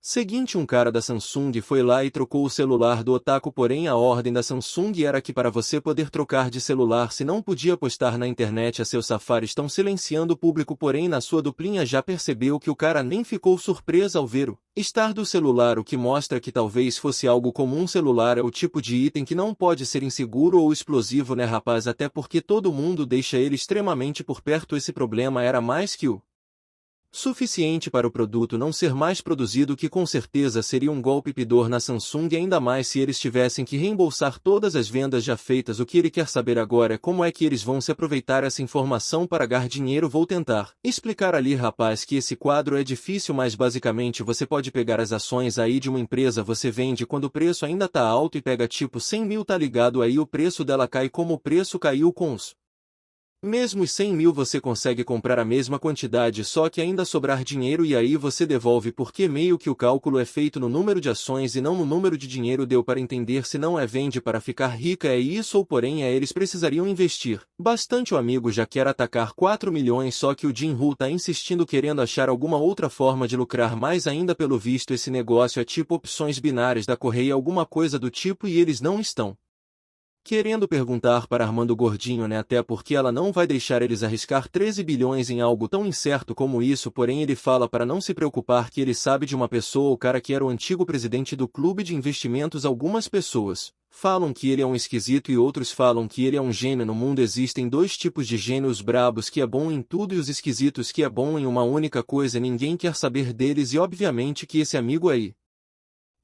Speaker 1: seguinte, um cara da Samsung foi lá e trocou o celular do otaku, porém a ordem da Samsung era que para você poder trocar de celular se não podia postar na internet. A seu Safari estão silenciando o público, porém na sua duplinha já percebeu que o cara nem ficou surpreso ao ver o estar do celular, o que mostra que talvez fosse algo comum. Celular é o tipo de item que não pode ser inseguro ou explosivo, né rapaz, até porque todo mundo deixa ele extremamente por perto. Esse problema era mais que o suficiente para o produto não ser mais produzido, que com certeza seria um golpe pidor na Samsung, ainda mais se eles tivessem que reembolsar todas as vendas já feitas. O que ele quer saber agora é como é que eles vão se aproveitar essa informação para ganhar dinheiro. Vou tentar explicar ali, rapaz, que esse quadro é difícil, mas basicamente você pode pegar as ações aí de uma empresa, você vende quando o preço ainda tá alto e pega tipo 100 mil, tá ligado? Aí o preço dela cai. Como o preço caiu com os mesmo 100 mil, você consegue comprar a mesma quantidade, só que ainda sobrar dinheiro, e aí você devolve, porque meio que o cálculo é feito no número de ações e não no número de dinheiro. Deu para entender? Se não é vende para ficar rica, é isso, ou porém eles precisariam investir bastante. O amigo já quer atacar 4 milhões, só que o Jinru tá insistindo, querendo achar alguma outra forma de lucrar mais ainda. Pelo visto esse negócio é tipo opções binárias da Correia, alguma coisa do tipo, e eles não estão querendo perguntar para Armando Gordinho, né? Até porque ela não vai deixar eles arriscar 13 bilhões em algo tão incerto como isso. Porém ele fala para não se preocupar, que ele sabe de uma pessoa, o cara que era o antigo presidente do clube de investimentos. Algumas pessoas falam que ele é um esquisito e outros falam que ele é um gênio. No mundo existem 2 tipos de gênios: brabos, que é bom em tudo, e os esquisitos, que é bom em uma única coisa. Ninguém quer saber deles, e obviamente que esse amigo aí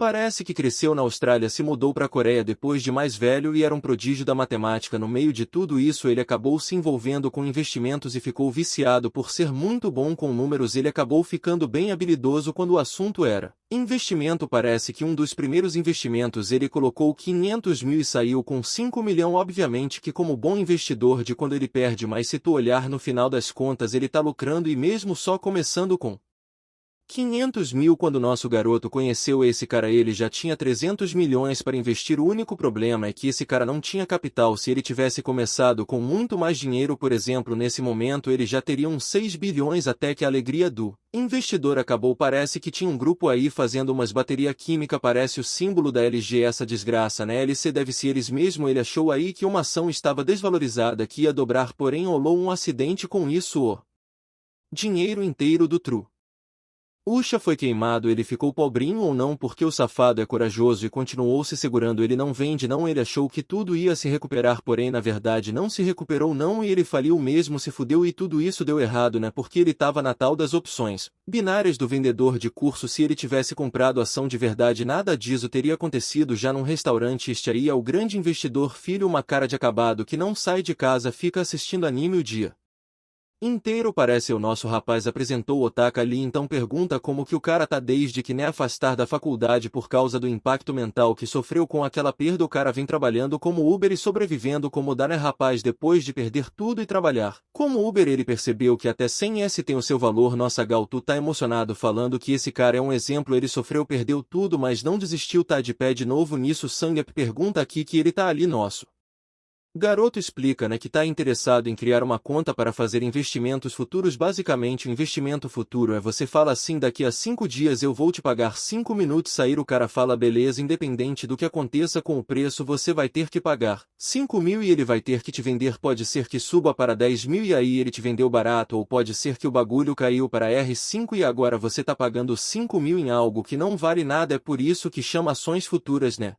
Speaker 1: Parece que cresceu na Austrália, se mudou para a Coreia depois de mais velho e era um prodígio da matemática. No meio de tudo isso ele acabou se envolvendo com investimentos e ficou viciado por ser muito bom com números. Ele acabou ficando bem habilidoso quando o assunto era investimento. Parece que um dos primeiros investimentos ele colocou 500 mil e saiu com 5 milhões. Obviamente que como bom investidor de quando ele perde, mas se tu olhar no final das contas ele tá lucrando, e mesmo só começando com 500 mil. Quando nosso garoto conheceu esse cara ele já tinha 300 milhões para investir. O único problema é que esse cara não tinha capital. Se ele tivesse começado com muito mais dinheiro, por exemplo, nesse momento ele já teria uns 6 bilhões. Até que a alegria do investidor acabou. Parece que tinha um grupo aí fazendo umas bateria química, parece o símbolo da LG, essa desgraça, né? LC deve ser eles mesmo. Ele achou aí que uma ação estava desvalorizada, que ia dobrar, porém rolou um acidente com isso. O dinheiro inteiro do Ucha foi queimado. Ele ficou pobrinho ou não, porque o safado é corajoso e continuou se segurando. Ele não vende não. Ele achou que tudo ia se recuperar, porém na verdade não se recuperou não, e ele faliu mesmo, se fudeu. E tudo isso deu errado, né? Porque ele tava na tal das opções binárias do vendedor de curso. Se ele tivesse comprado ação de verdade, nada disso teria acontecido. Já num restaurante, este aí é o grande investidor, filho, uma cara de acabado que não sai de casa, fica assistindo anime o dia inteiro. Parece o nosso rapaz apresentou o Otaka ali. Então pergunta como que o cara tá desde que afastar da faculdade por causa do impacto mental que sofreu com aquela perda. O cara vem trabalhando como Uber e sobrevivendo como dá, né rapaz? Depois de perder tudo e trabalhar como Uber, ele percebeu que até 100 tem o seu valor. Nossa Gal, tu tá emocionado falando que esse cara é um exemplo. Ele sofreu, perdeu tudo, mas não desistiu. Tá de pé de novo nisso. Sangue pergunta aqui que ele tá ali. Nosso garoto explica, né, que está interessado em criar uma conta para fazer investimentos futuros. Basicamente o investimento futuro é você fala assim: daqui a 5 dias eu vou te pagar 5 minutos sair. O cara fala beleza, independente do que aconteça com o preço você vai ter que pagar 5 mil e ele vai ter que te vender. Pode ser que suba para 10 mil e aí ele te vendeu barato, ou pode ser que o bagulho caiu para R$ 5 e agora você tá pagando 5 mil em algo que não vale nada. É por isso que chama ações futuras, né?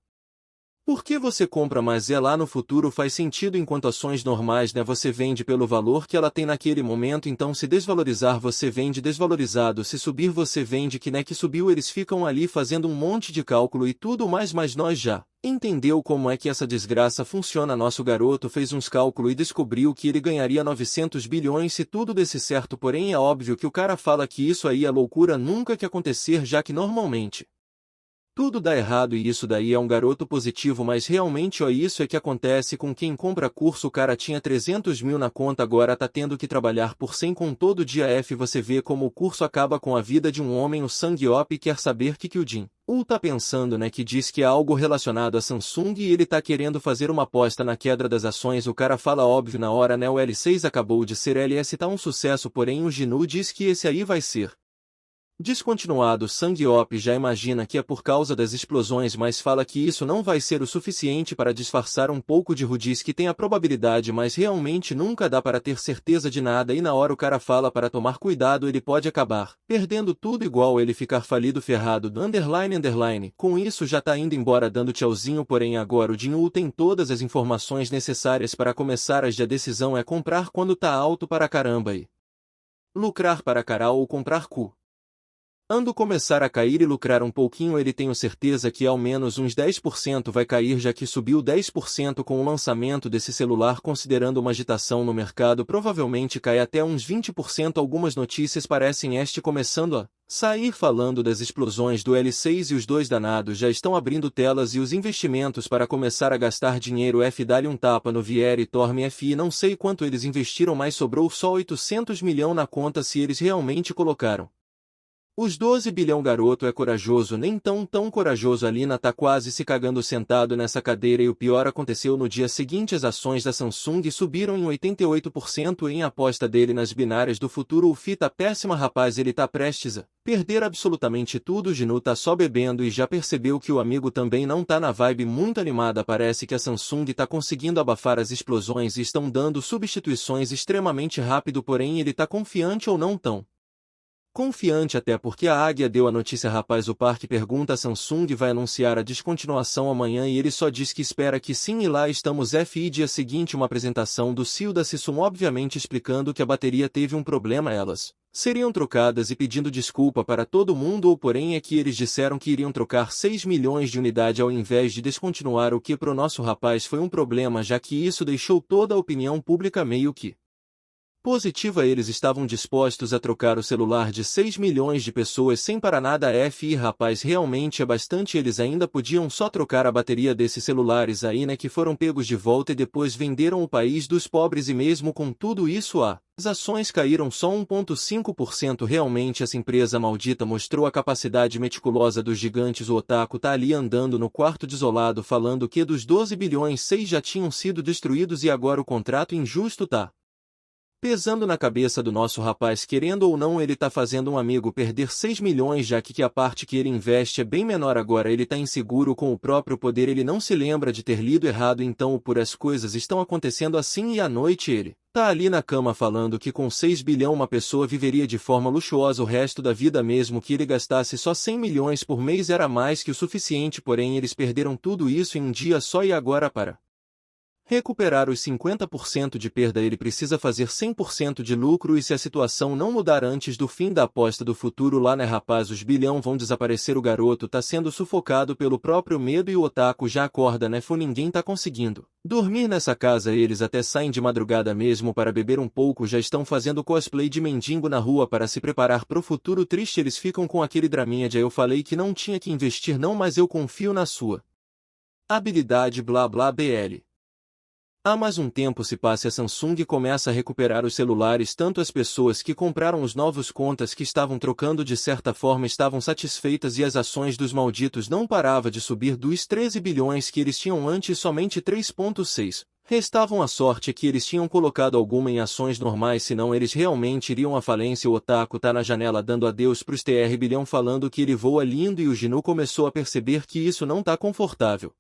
Speaker 1: Porque você compra, mas lá no futuro faz sentido, enquanto ações normais, né, você vende pelo valor que ela tem naquele momento. Então se desvalorizar você vende desvalorizado, se subir você vende que subiu. Eles ficam ali fazendo um monte de cálculo e tudo mais, mas nós já entendeu como é que essa desgraça funciona. Nosso garoto fez uns cálculos e descobriu que ele ganharia 900 bilhões se tudo desse certo, porém é óbvio que o cara fala que isso aí é loucura, nunca que acontecer, já que normalmente tudo dá errado. E isso daí é um garoto positivo, mas realmente isso é que acontece com quem compra curso. O cara tinha 300 mil na conta, agora tá tendo que trabalhar por 100 com todo dia. Você vê como o curso acaba com a vida de um homem. O Sang-op quer saber que o Jin tá pensando, né, que diz que é algo relacionado a Samsung e ele tá querendo fazer uma aposta na queda das ações. O cara fala óbvio na hora, né? O L6 acabou de ser LS, tá um sucesso, porém o Ginu diz que esse aí vai ser descontinuado. Sang-op já imagina que é por causa das explosões, mas fala que isso não vai ser o suficiente para disfarçar um pouco de rudiz, que tem a probabilidade, mas realmente nunca dá para ter certeza de nada. E na hora o cara fala para tomar cuidado, ele pode acabar perdendo tudo, igual ele ficar falido, ferrado. Underline. Com isso já tá indo embora dando tchauzinho, porém agora o Jinwoo tem todas as informações necessárias para começar. A decisão é comprar quando tá alto para caramba e lucrar para caralho, ou comprar ando começar a cair e lucrar um pouquinho. Ele tenho certeza que ao menos uns 10% vai cair, já que subiu 10% com o lançamento desse celular. Considerando uma agitação no mercado, provavelmente cai até uns 20%. Algumas notícias parecem começando a sair falando das explosões do L6 e os dois danados já estão abrindo telas e os investimentos para começar a gastar dinheiro. Dá-lhe um tapa no Vier e Torme FI. Não sei quanto eles investiram, mas sobrou só 800 milhões na conta. Se eles realmente colocaram os 12 bilhão, garoto é corajoso, nem tão corajoso. A Lina tá quase se cagando sentado nessa cadeira. E o pior aconteceu no dia seguinte: as ações da Samsung subiram em 88% em aposta dele nas binárias do futuro. O FI tá péssima, rapaz, ele tá prestes a perder absolutamente tudo. O Ginu tá só bebendo e já percebeu que o amigo também não tá na vibe muito animada. Parece que a Samsung tá conseguindo abafar as explosões e estão dando substituições extremamente rápido, porém ele tá confiante ou não tão Confiante até porque a águia deu a notícia. Rapaz, o parque pergunta a Samsung vai anunciar a descontinuação amanhã e ele só diz que espera que sim e lá estamos. FI dia seguinte uma apresentação do CEO da Samsung obviamente explicando que a bateria teve um problema, elas seriam trocadas e pedindo desculpa para todo mundo, ou porém é que eles disseram que iriam trocar 6 milhões de unidades ao invés de descontinuar, o que pro nosso rapaz foi um problema, já que isso deixou toda a opinião pública meio que positiva. Eles estavam dispostos a trocar o celular de 6 milhões de pessoas sem para nada. FI rapaz, realmente é bastante. Eles ainda podiam só trocar a bateria desses celulares aí, né, que foram pegos de volta e depois venderam o país dos pobres, e mesmo com tudo isso as ações caíram só 1,5%. Realmente essa empresa maldita mostrou a capacidade meticulosa dos gigantes. O otaku tá ali andando no quarto desolado falando que dos 12 bilhões 6 já tinham sido destruídos e agora o contrato injusto tá pesando na cabeça do nosso rapaz. Querendo ou não, ele tá fazendo um amigo perder 6 milhões, já que a parte que ele investe é bem menor. Agora ele tá inseguro com o próprio poder, ele não se lembra de ter lido errado, então por as coisas estão acontecendo assim. E à noite ele tá ali na cama falando que com 6 bilhão uma pessoa viveria de forma luxuosa o resto da vida, mesmo que ele gastasse só 100 milhões por mês era mais que o suficiente. Porém eles perderam tudo isso em um dia só e agora para recuperar os 50% de perda ele precisa fazer 100% de lucro, e se a situação não mudar antes do fim da aposta do futuro lá, né rapaz, os bilhão vão desaparecer. O garoto tá sendo sufocado pelo próprio medo e o otaku já acorda, né? Ninguém tá conseguindo dormir nessa casa. Eles até saem de madrugada mesmo para beber um pouco, já estão fazendo cosplay de mendigo na rua para se preparar pro futuro triste. Eles ficam com aquele draminha de eu falei que não tinha que investir não, mas eu confio na sua habilidade blá blá bl. Há mais um tempo se passa e a Samsung começa a recuperar os celulares. Tanto as pessoas que compraram os novos contas que estavam trocando de certa forma estavam satisfeitas, e as ações dos malditos não parava de subir. Dos 13 bilhões que eles tinham antes, somente 3,6 restavam. A sorte é que eles tinham colocado alguma em ações normais, senão eles realmente iriam à falência. O otaku tá na janela dando adeus pros TR bilhão falando que ele voa lindo, e o Ginu começou a perceber que isso não tá confortável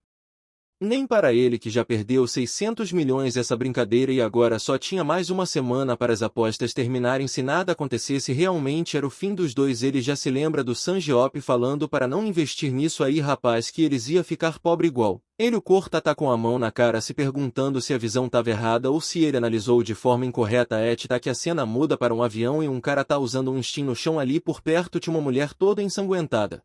Speaker 1: nem para ele, que já perdeu 600 milhões essa brincadeira e agora só tinha mais uma semana para as apostas terminarem. Se nada acontecesse realmente era o fim dos dois. Ele já se lembra do Sanjiop falando para não investir nisso aí, rapaz, que eles ia ficar pobre igual. Ele, o Corta, tá com a mão na cara se perguntando se a visão tava errada ou se ele analisou de forma incorreta. Tá que a cena muda para um avião e um cara tá usando um steam no chão. Ali por perto tinha uma mulher toda ensanguentada.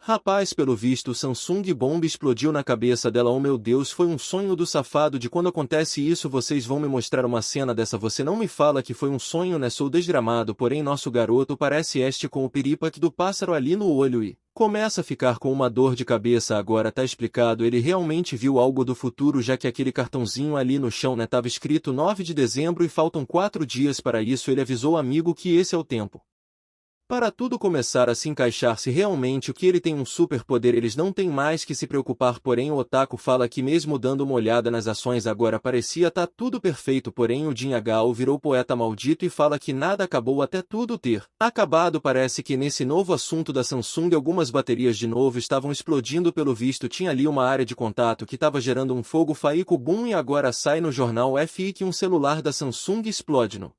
Speaker 1: Rapaz, pelo visto o Samsung Bomb explodiu na cabeça dela. Oh meu Deus, foi um sonho do safado. De quando acontece isso vocês vão me mostrar uma cena dessa? Você não me fala que foi um sonho, né? Sou desgramado. Porém nosso garoto parece este com o piripaque do pássaro ali no olho e começa a ficar com uma dor de cabeça. Agora tá explicado, ele realmente viu algo do futuro, já que aquele cartãozinho ali no chão, né, tava escrito 9 de dezembro e faltam 4 dias para isso. Ele avisou o amigo que esse é o tempo para tudo começar a se encaixar. Se realmente o que ele tem um superpoder, eles não têm mais que se preocupar. Porém o otaku fala que mesmo dando uma olhada nas ações agora parecia tá tudo perfeito. Porém o Jin Hagao virou poeta maldito e fala que nada acabou até tudo ter acabado. Parece que nesse novo assunto da Samsung algumas baterias de novo estavam explodindo. Pelo visto tinha ali uma área de contato que estava gerando um fogo faíco boom, e agora sai no jornal FI que um celular da Samsung explode no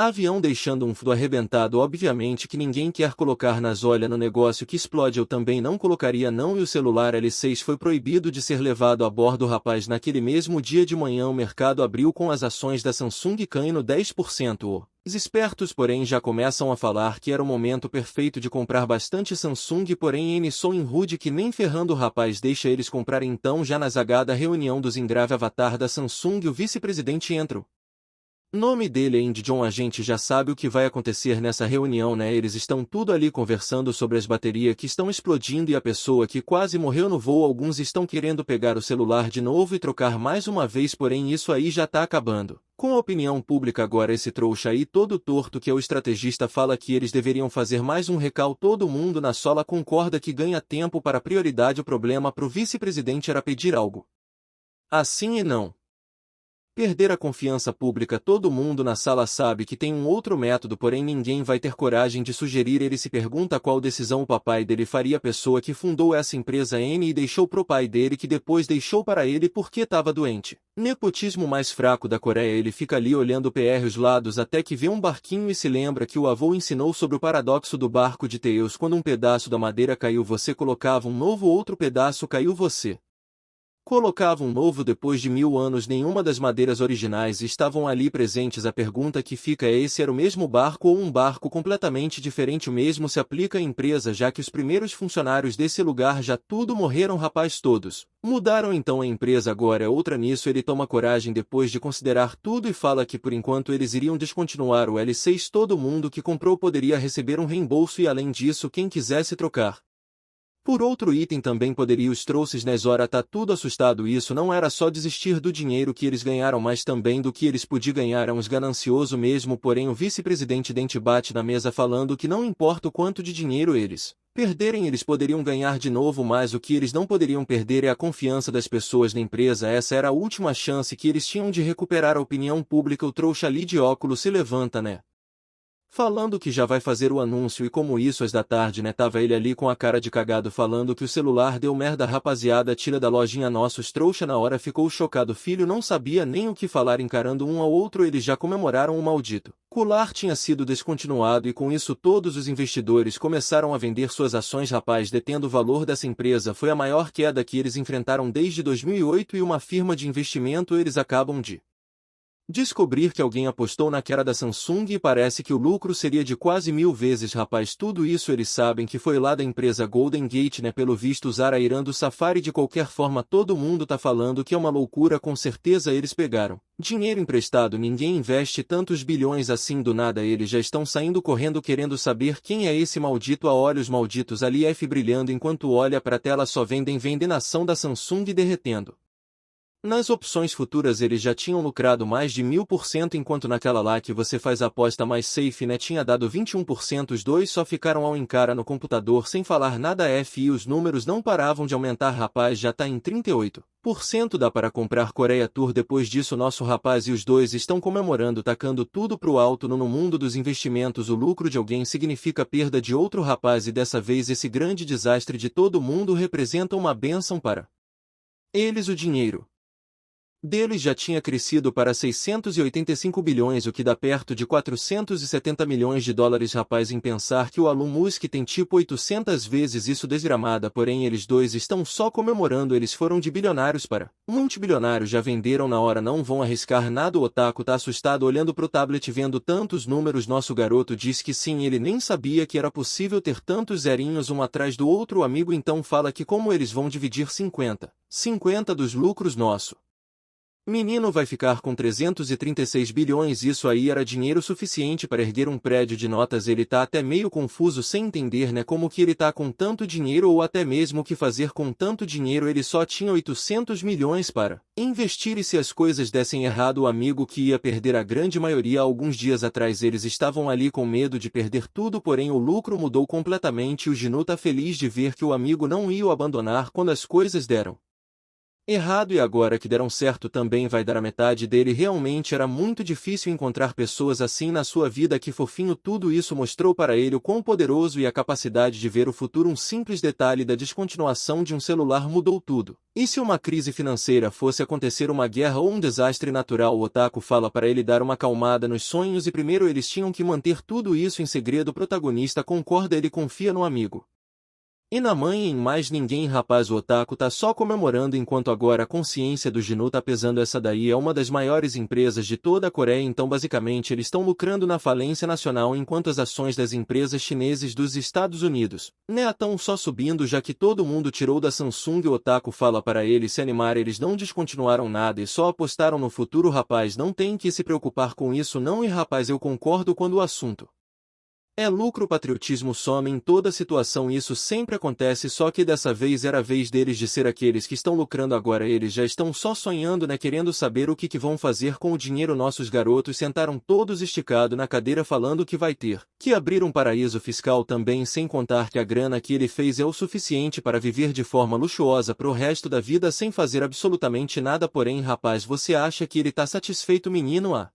Speaker 1: avião deixando um fio arrebentado. Obviamente que ninguém quer colocar nas olhas no negócio que explode. Eu também não colocaria não. E o celular L6 foi proibido de ser levado a bordo. Rapaz, naquele mesmo dia de manhã o mercado abriu com as ações da Samsung caindo 10%. Os espertos porém já começam a falar que era o momento perfeito de comprar bastante Samsung, porém N sou em rude que nem ferrando. Rapaz, deixa eles comprar então. Já na zagada reunião dos Ingrave Avatar da Samsung, o vice-presidente entra. Nome dele é Indy John. A gente já sabe o que vai acontecer nessa reunião, né? Eles estão tudo ali conversando sobre as baterias que estão explodindo e a pessoa que quase morreu no voo. Alguns estão querendo pegar o celular de novo e trocar mais uma vez, porém isso aí já tá acabando com a opinião pública. Agora esse trouxa aí todo torto que é o estrategista fala que eles deveriam fazer mais um recal. Todo mundo na sola concorda que ganha tempo para prioridade. O problema pro vice-presidente era pedir algo assim e não Perder a confiança pública. Todo mundo na sala sabe que tem um outro método, porém ninguém vai ter coragem de sugerir. Ele se pergunta qual decisão o papai dele faria. A pessoa que fundou essa empresa N e deixou pro pai dele, que depois deixou para ele porque estava doente. Nepotismo mais fraco da Coreia. Ele fica ali olhando os lados até que vê um barquinho e se lembra que o avô ensinou sobre o paradoxo do barco de Teus. Quando um pedaço da madeira caiu, você colocava um novo, outro pedaço caiu, você colocava um novo. Depois de 1000 anos, nenhuma das madeiras originais estavam ali presentes. A pergunta que fica é: esse era o mesmo barco ou um barco completamente diferente? O mesmo se aplica à empresa, já que os primeiros funcionários desse lugar já tudo morreram. Rapaz, todos mudaram, então a empresa agora é outra. Nisso ele toma coragem depois de considerar tudo e fala que por enquanto eles iriam descontinuar o L6. Todo mundo que comprou poderia receber um reembolso e além disso quem quisesse trocar por outro item também poderia. Os trouxas nessa hora tá tudo assustado. Isso não era só desistir do dinheiro que eles ganharam, mas também do que eles podiam ganhar. É uns ganancioso mesmo. Porém o vice-presidente Dente bate na mesa falando que não importa o quanto de dinheiro eles perderem, eles poderiam ganhar de novo, mas o que eles não poderiam perder é a confiança das pessoas na empresa. Essa era a última chance que eles tinham de recuperar a opinião pública. O trouxa ali de óculos se levanta, né? Falando que já vai fazer o anúncio. E como isso às da tarde, né? Tava ele ali com a cara de cagado falando que o celular deu merda. Rapaziada, tira da lojinha. Nossos trouxa na hora ficou chocado. Filho não sabia nem o que falar. Encarando um ao outro, eles já comemoraram. O maldito colar tinha sido descontinuado e com isso todos os investidores começaram a vender suas ações. Rapaz, detendo o valor dessa empresa foi a maior queda que eles enfrentaram desde 2008 e uma firma de investimento. Eles acabam de descobrir que alguém apostou na queda da Samsung e parece que o lucro seria de quase 1000 vezes. Rapaz, tudo isso eles sabem que foi lá da empresa Golden Gate, né? Pelo visto usar a Irã do Safari. De qualquer forma todo mundo tá falando que é uma loucura. Com certeza eles pegaram dinheiro emprestado. Ninguém investe tantos bilhões assim do nada. Eles já estão saindo correndo querendo saber quem é esse maldito. A olhos malditos ali F brilhando enquanto olha pra tela. Só vendem ação da Samsung derretendo. Nas opções futuras eles já tinham lucrado mais de 1000%, enquanto naquela lá que você faz a aposta mais safe, né, tinha dado 21%. Os dois só ficaram ao encara no computador sem falar nada. E os números não paravam de aumentar. Rapaz, já tá em 38%. Dá para comprar Coreia Tour depois disso. Nosso rapaz, e os dois estão comemorando, tacando tudo pro alto. No mundo dos investimentos, o lucro de alguém significa perda de outro. Rapaz, e dessa vez esse grande desastre de todo mundo representa uma bênção para eles. O dinheiro deles já tinha crescido para 685 bilhões, o que dá perto de 470 milhões de dólares. Rapaz, em pensar que o Elon Musk tem tipo 800 vezes isso desgramada. Porém eles dois estão só comemorando. Eles foram de bilionários para multibilionários. Já venderam na hora, não vão arriscar nada. O otaku tá assustado olhando pro tablet vendo tantos números. Nosso garoto diz que sim, ele nem sabia que era possível ter tantos zerinhos um atrás do outro. O amigo então fala que como eles vão dividir 50 dos lucros. Nosso menino vai ficar com 336 bilhões. Isso aí era dinheiro suficiente para erguer um prédio de notas. Ele tá até meio confuso sem entender, né, como que ele tá com tanto dinheiro ou até mesmo o que fazer com tanto dinheiro. Ele só tinha 800 milhões para investir e se as coisas dessem errado, o amigo que ia perder a grande maioria. Alguns dias atrás eles estavam ali com medo de perder tudo, porém o lucro mudou completamente. O Ginu tá feliz de ver que o amigo não ia o abandonar quando as coisas deram errado e agora que deram certo também vai dar a metade dele. Realmente era muito difícil encontrar pessoas assim na sua vida. Que fofinho. Tudo isso mostrou para ele o quão poderoso e a capacidade de ver o futuro. Um simples detalhe da descontinuação de um celular mudou tudo. E se uma crise financeira fosse acontecer, uma guerra ou um desastre natural? O otaku fala para ele dar uma acalmada nos sonhos e primeiro eles tinham que manter tudo isso em segredo. O protagonista concorda, ele confia no amigo e na mãe e em mais ninguém. Rapaz, o otaku tá só comemorando enquanto agora a consciência do Ginu tá pesando. Essa daí é uma das maiores empresas de toda a Coreia, então basicamente eles estão lucrando na falência nacional enquanto as ações das empresas chinesas dos Estados Unidos, né, estão só subindo já que todo mundo tirou da Samsung. O otaku fala para ele se animar, eles não descontinuaram nada e só apostaram no futuro. Rapaz, não tem que se preocupar com isso não. E rapaz, eu concordo quando o assunto É lucro, patriotismo some em toda situação, isso sempre acontece, só que dessa vez era a vez deles de ser aqueles que estão lucrando agora, eles já estão só sonhando, né, querendo saber o que vão fazer com o dinheiro. Nossos garotos sentaram todos esticados na cadeira falando que vai ter que abrir um paraíso fiscal também, sem contar que a grana que ele fez é o suficiente para viver de forma luxuosa pro resto da vida sem fazer absolutamente nada. Porém, rapaz, você acha que ele tá satisfeito, menino?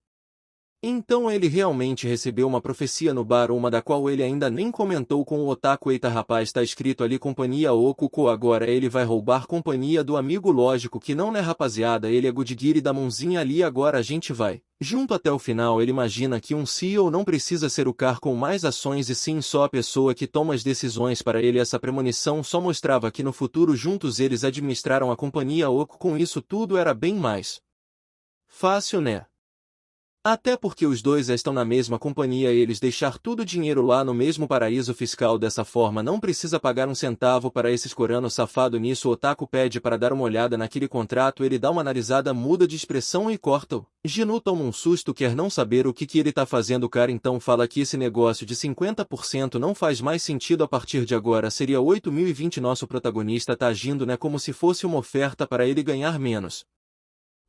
Speaker 1: Então ele realmente recebeu uma profecia no bar, uma da qual ele ainda nem comentou com o otaku. Eita rapaz, tá escrito ali companhia Okuko, agora ele vai roubar companhia do amigo, lógico que não, né rapaziada, ele é Goodgear da mãozinha ali, agora a gente vai junto até o final. Ele imagina que um CEO não precisa ser o cara com mais ações e sim só a pessoa que toma as decisões. Para ele essa premonição só mostrava que no futuro juntos eles administraram a companhia Oku, com isso tudo era bem mais fácil, né? Até porque os dois estão na mesma companhia, eles deixar tudo o dinheiro lá no mesmo paraíso fiscal, dessa forma não precisa pagar um centavo para esses coreanos safados. Nisso o otaku pede para dar uma olhada naquele contrato, ele dá uma analisada, muda de expressão e corta-o. Ginu toma um susto, quer não saber o que ele tá fazendo. O cara então fala que esse negócio de 50% não faz mais sentido, a partir de agora seria 8.020. Nosso protagonista tá agindo, né, como se fosse uma oferta para ele ganhar menos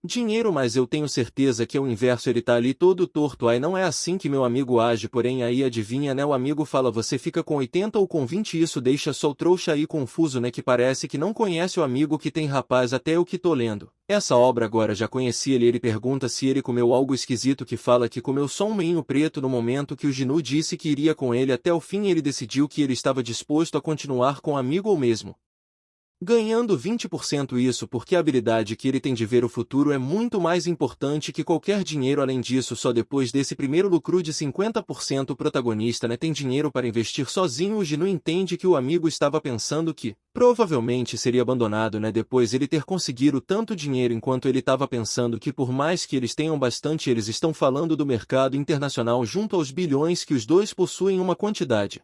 Speaker 1: dinheiro, mas eu tenho certeza que é o inverso, ele tá ali todo torto. Aí não é assim que meu amigo age. Porém aí adivinha, né, o amigo fala você fica com 80 ou com 20, isso deixa só o trouxa aí confuso, né, que parece que não conhece o amigo que tem. Rapaz, até eu que tô lendo essa obra agora já conhecia ele. Ele pergunta se ele comeu algo esquisito, que fala que comeu só um meinho preto. No momento que o Ginu disse que iria com ele até o fim, ele decidiu que ele estava disposto a continuar com o amigo ou mesmo ganhando 20%, isso porque a habilidade que ele tem de ver o futuro é muito mais importante que qualquer dinheiro. Além disso, só depois desse primeiro lucro de 50% o protagonista, né, tem dinheiro para investir sozinho. O Ginu entende que o amigo estava pensando que provavelmente seria abandonado, né, depois ele ter conseguido tanto dinheiro, enquanto ele estava pensando que por mais que eles tenham bastante, eles estão falando do mercado internacional junto aos bilhões que os dois possuem, uma quantidade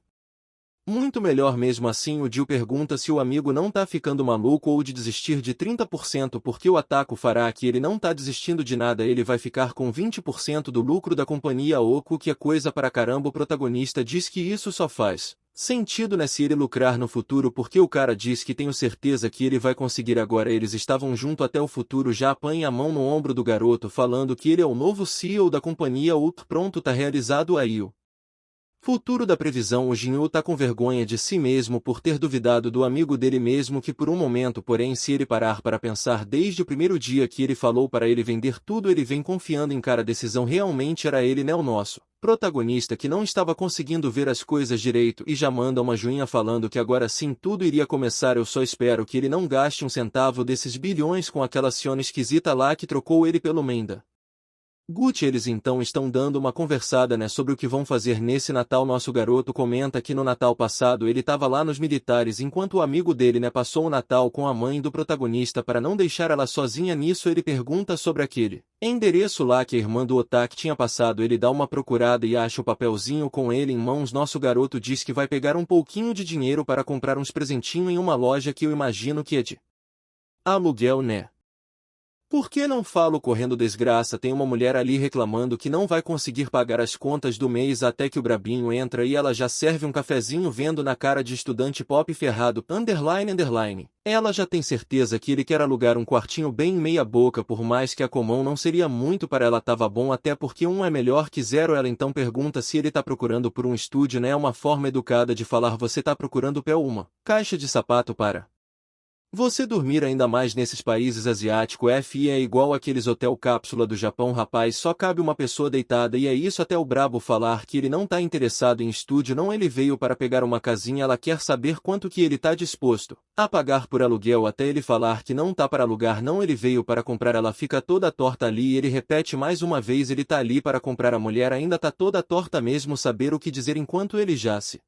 Speaker 1: muito melhor. Mesmo assim, o Jill pergunta se o amigo não tá ficando maluco ou de desistir de 30%, porque o Otaku fará que ele não tá desistindo de nada, ele vai ficar com 20% do lucro da companhia Oku, que é coisa para caramba. O protagonista diz que isso só faz sentido, né, se ele lucrar no futuro, porque o cara diz que tenho certeza que ele vai conseguir. Agora eles estavam junto até o futuro, já apanha a mão no ombro do garoto falando que ele é o novo CEO da companhia Oku. Pronto, tá realizado aí o futuro da previsão. O Jinyu tá com vergonha de si mesmo por ter duvidado do amigo dele, mesmo que por um momento. Porém, se ele parar para pensar, desde o primeiro dia que ele falou para ele vender tudo, ele vem confiando em cara. A decisão realmente era ele, né, o nosso protagonista, que não estava conseguindo ver as coisas direito e já manda uma joinha falando que agora sim tudo iria começar. Eu só espero que ele não gaste um centavo desses bilhões com aquela Siona esquisita lá que trocou ele pelo Menda Gucci. Eles então estão dando uma conversada, né, sobre o que vão fazer nesse Natal. Nosso garoto comenta que no Natal passado ele estava lá nos militares, enquanto o amigo dele, né, passou o Natal com a mãe do protagonista para não deixar ela sozinha. Nisso ele pergunta sobre aquele endereço lá que a irmã do Otaki tinha passado. Ele dá uma procurada e acha o papelzinho com ele em mãos. Nosso garoto diz que vai pegar um pouquinho de dinheiro para comprar uns presentinhos em uma loja que eu imagino que é de aluguel, né? Por que não falo correndo desgraça? Tem uma mulher ali reclamando que não vai conseguir pagar as contas do mês, até que o brabinho entra e ela já serve um cafezinho, vendo na cara de estudante pop ferrado, __. Ela já tem certeza que ele quer alugar um quartinho bem meia boca, por mais que a comum não seria muito para ela, tava bom até porque um é melhor que zero. Ela então pergunta se ele tá procurando por um estúdio, né? É uma forma educada de falar você tá procurando pé uma caixa de sapato para você dormir, ainda mais nesses países asiáticos. FI é igual aqueles hotel cápsula do Japão, rapaz, só cabe uma pessoa deitada e é isso. Até o brabo falar que ele não tá interessado em estúdio não, ele veio para pegar uma casinha. Ela quer saber quanto que ele tá disposto a pagar por aluguel, até ele falar que não tá para alugar não, ele veio para comprar. Ela fica toda torta ali e ele repete mais uma vez, ele tá ali para comprar. A mulher ainda tá toda torta mesmo saber o que dizer, enquanto ele já se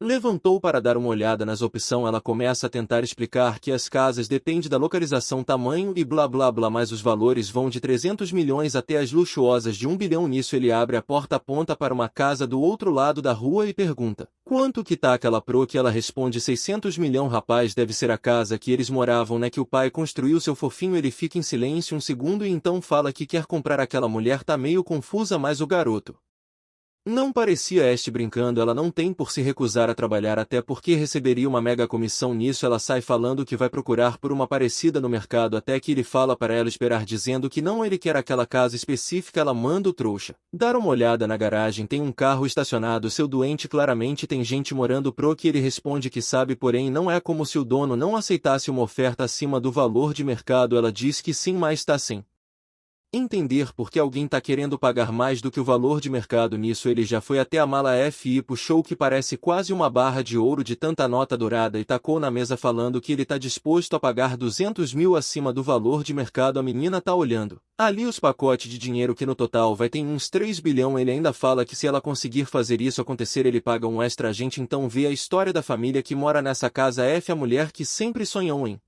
Speaker 1: levantou para dar uma olhada nas opções. Ela começa a tentar explicar que as casas dependem da localização, tamanho e blá blá blá, mas os valores vão de 300 milhões até as luxuosas de 1 bilhão. Nisso ele abre a porta, aponta para uma casa do outro lado da rua e pergunta quanto que tá aquela pro, que ela responde 600 milhões. Rapaz, deve ser a casa que eles moravam, né, que o pai construiu. Seu fofinho. Ele fica em silêncio um segundo e então fala que quer comprar. Aquela mulher tá meio confusa, mas o garoto Não parecia este brincando, ela não tem por se recusar a trabalhar até porque receberia uma mega comissão nisso. Ela sai falando que vai procurar por uma parecida no mercado até que ele fala para ela esperar dizendo que não ele quer aquela casa específica. Ela manda o trouxa dar uma olhada na garagem, tem um carro estacionado, seu doente claramente tem gente morando pro que ele responde que sabe, porém não é como se o dono não aceitasse uma oferta acima do valor de mercado. Ela diz que sim, mas tá sem entender porque alguém tá querendo pagar mais do que o valor de mercado. Nisso ele já foi até a mala F e puxou o que parece quase uma barra de ouro de tanta nota dourada e tacou na mesa falando que ele tá disposto a pagar 200 mil acima do valor de mercado. A menina tá olhando ali os pacotes de dinheiro que no total vai ter uns 3 bilhão. Ele ainda fala que se ela conseguir fazer isso acontecer ele paga um extra. A gente então vê a história da família que mora nessa casa F. A mulher que sempre sonhou em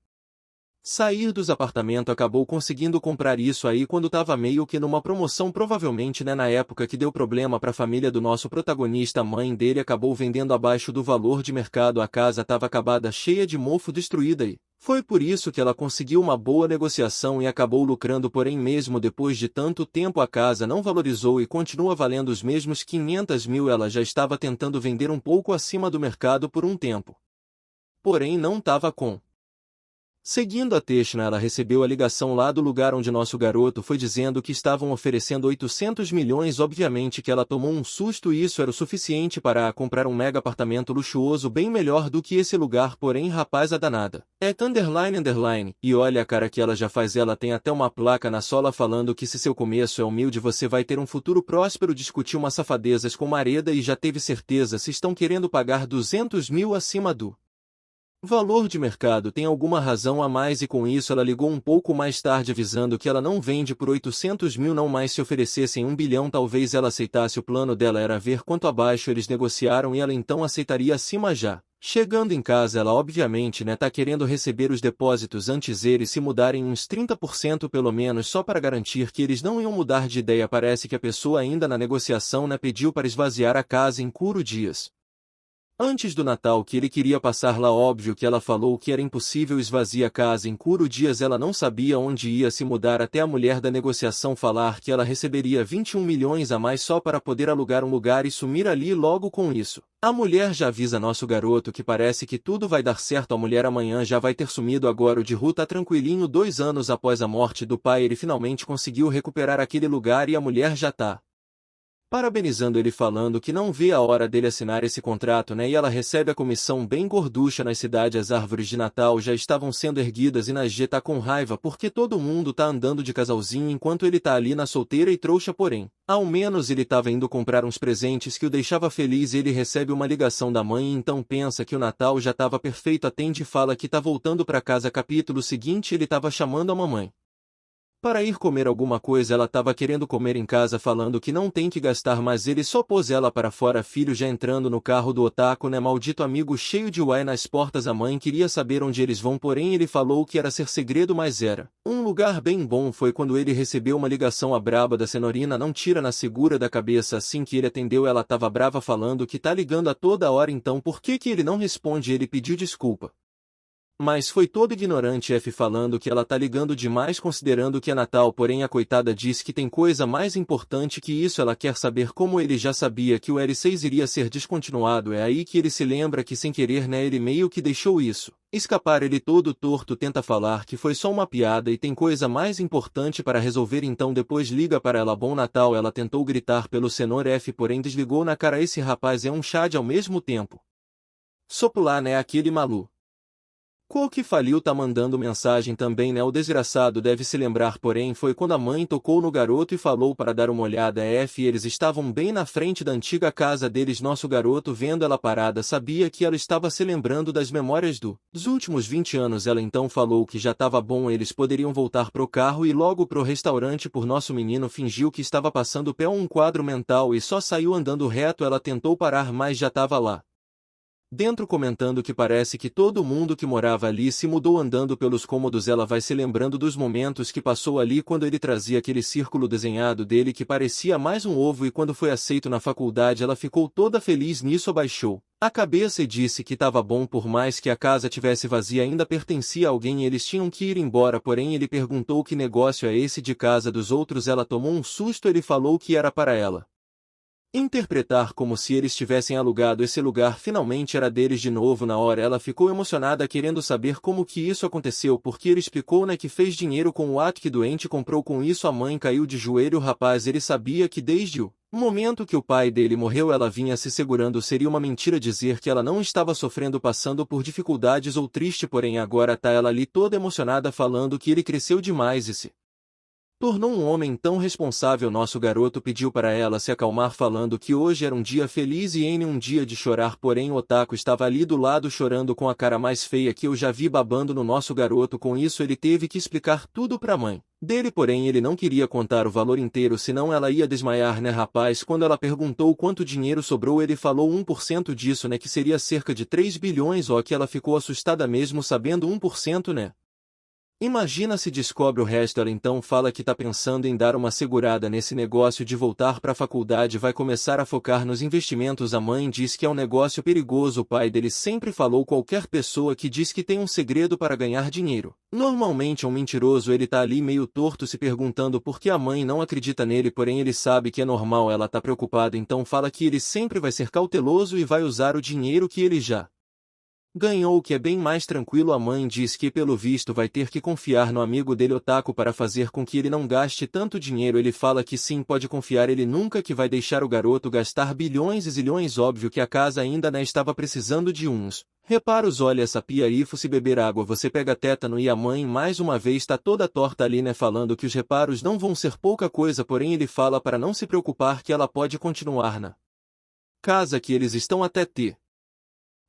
Speaker 1: sair dos apartamentos acabou conseguindo comprar isso aí quando tava meio que numa promoção, provavelmente na época que deu problema pra família do nosso protagonista. A mãe dele acabou vendendo abaixo do valor de mercado, a casa tava acabada, cheia de mofo, destruída e foi por isso que ela conseguiu uma boa negociação e acabou lucrando. Porém mesmo depois de tanto tempo a casa não valorizou e continua valendo os mesmos 500 mil. Ela já estava tentando vender um pouco acima do mercado por um tempo, porém não tava com seguindo a Teshna. Ela recebeu a ligação lá do lugar onde nosso garoto foi dizendo que estavam oferecendo 800 milhões. Obviamente que ela tomou um susto e isso era o suficiente para comprar um mega apartamento luxuoso bem melhor do que esse lugar. Porém rapaz, a danada é underline, e olha a cara que ela já faz. Ela tem até uma placa na sola falando que se seu começo é humilde você vai ter um futuro próspero. Discutiu umas safadezas com Mareda e já teve certeza se estão querendo pagar 200 mil acima do valor de mercado. Tem alguma razão a mais e com isso ela ligou um pouco mais tarde avisando que ela não vende por 800 mil não, mas se oferecessem 1 bilhão talvez ela aceitasse. O plano dela era ver quanto abaixo eles negociaram e ela então aceitaria acima. Já chegando em casa ela obviamente tá querendo receber os depósitos antes eles se mudarem uns 30% pelo menos, só para garantir que eles não iam mudar de ideia. Parece que a pessoa ainda na negociação pediu para esvaziar a casa em Curo Dias antes do Natal, que ele queria passar lá. Óbvio que ela falou que era impossível esvaziar a casa em Curo Dias. Ela não sabia onde ia se mudar até a mulher da negociação falar que ela receberia 21 milhões a mais só para poder alugar um lugar e sumir ali. Logo com isso, a mulher já avisa nosso garoto que parece que tudo vai dar certo. A mulher amanhã já vai ter sumido. Agora o Jihu tá tranquilinho. 2 anos após a morte do pai ele finalmente conseguiu recuperar aquele lugar e a mulher já tá parabenizando ele falando que não vê a hora dele assinar esse contrato e ela recebe a comissão bem gorducha. Na cidade as árvores de Natal já estavam sendo erguidas e Najee tá com raiva porque todo mundo tá andando de casalzinho enquanto ele tá ali na solteira e trouxa. Porém, ao menos ele tava indo comprar uns presentes que o deixava feliz. Ele recebe uma ligação da mãe e então pensa que o Natal já tava perfeito. Atende e fala que tá voltando pra casa. Capítulo seguinte, ele tava chamando a mamãe para ir comer alguma coisa. Ela estava querendo comer em casa falando que não tem que gastar, mas ele só pôs ela para fora. Filho já entrando no carro do otaku maldito amigo cheio de uai nas portas. A mãe queria saber onde eles vão, porém ele falou que era ser segredo, mas era um lugar bem bom. Foi quando ele recebeu uma ligação. A braba da Cenorina não tira na segura da cabeça. Assim que ele atendeu ela tava brava falando que tá ligando a toda hora, então por que ele não responde? Ele pediu desculpa, mas foi todo ignorante. F falando que ela tá ligando demais considerando que é Natal, porém a coitada diz que tem coisa mais importante que isso. Ela quer saber como ele já sabia que o L6 iria ser descontinuado. É aí que ele se lembra que sem querer ele meio que deixou isso escapar. Ele todo torto tenta falar que foi só uma piada e tem coisa mais importante para resolver, então depois liga para ela. Bom Natal. Ela tentou gritar pelo Senhor F, porém desligou na cara. Esse rapaz é um chá de ao mesmo tempo sopular aquele malu qual que faliu tá mandando mensagem também o desgraçado deve se lembrar. Porém foi quando a mãe tocou no garoto e falou para dar uma olhada. F eles estavam bem na frente da antiga casa deles. Nosso garoto vendo ela parada sabia que ela estava se lembrando das memórias dos últimos 20 anos. Ela então falou que já estava bom, eles poderiam voltar pro carro e logo pro restaurante. Por nosso menino fingiu que estava passando pé um quadro mental e só saiu andando reto. Ela tentou parar mas já estava lá dentro, comentando que parece que todo mundo que morava ali se mudou. Andando pelos cômodos ela vai se lembrando dos momentos que passou ali quando ele trazia aquele círculo desenhado dele que parecia mais um ovo, e quando foi aceito na faculdade ela ficou toda feliz. Nisso abaixou a cabeça e disse que estava bom, por mais que a casa tivesse vazia ainda pertencia a alguém e eles tinham que ir embora. Porém ele perguntou que negócio é esse de casa dos outros. Ela tomou um susto. Ele falou que era para ela interpretar como se eles tivessem alugado esse lugar finalmente era deles de novo. Na hora ela ficou emocionada querendo saber como que isso aconteceu, porque ele explicou, né, que fez dinheiro com o ato que doente comprou. Com isso a mãe caiu de joelho. O rapaz, ele sabia que desde o momento que o pai dele morreu ela vinha se segurando. Seria uma mentira dizer que ela não estava sofrendo, passando por dificuldades ou triste, porém agora tá ela ali toda emocionada falando que ele cresceu demais e se tornou um homem tão responsável. Nosso garoto pediu para ela se acalmar, falando que hoje era um dia feliz e em um dia de chorar, porém o Otaku estava ali do lado chorando com a cara mais feia que eu já vi, babando no nosso garoto. Com isso ele teve que explicar tudo para a mãe dele, porém ele não queria contar o valor inteiro, senão ela ia desmaiar, né, rapaz? Quando ela perguntou quanto dinheiro sobrou, ele falou 1% disso, né, que seria cerca de 3 bilhões. Ó, que ela ficou assustada mesmo sabendo 1%, né? Imagina se descobre o resto. Ela então fala que tá pensando em dar uma segurada nesse negócio de voltar para a faculdade, vai começar a focar nos investimentos. A mãe diz que é um negócio perigoso. O pai dele sempre falou: qualquer pessoa que diz que tem um segredo para ganhar dinheiro, normalmente é um mentiroso. Ele tá ali meio torto se perguntando por que a mãe não acredita nele, porém ele sabe que é normal, ela tá preocupada, então fala que ele sempre vai ser cauteloso e vai usar o dinheiro que ele já ganhou, que é bem mais tranquilo. A mãe diz que pelo visto vai ter que confiar no amigo dele Otaku para fazer com que ele não gaste tanto dinheiro. Ele fala que sim, pode confiar, ele nunca que vai deixar o garoto gastar bilhões e zilhões. Óbvio que a casa ainda, né, estava precisando de uns reparos. Olha essa pia aí, se beber água você pega tétano. E a mãe mais uma vez tá toda torta ali, né, falando que os reparos não vão ser pouca coisa, porém ele fala para não se preocupar, que ela pode continuar na casa, que eles estão até ter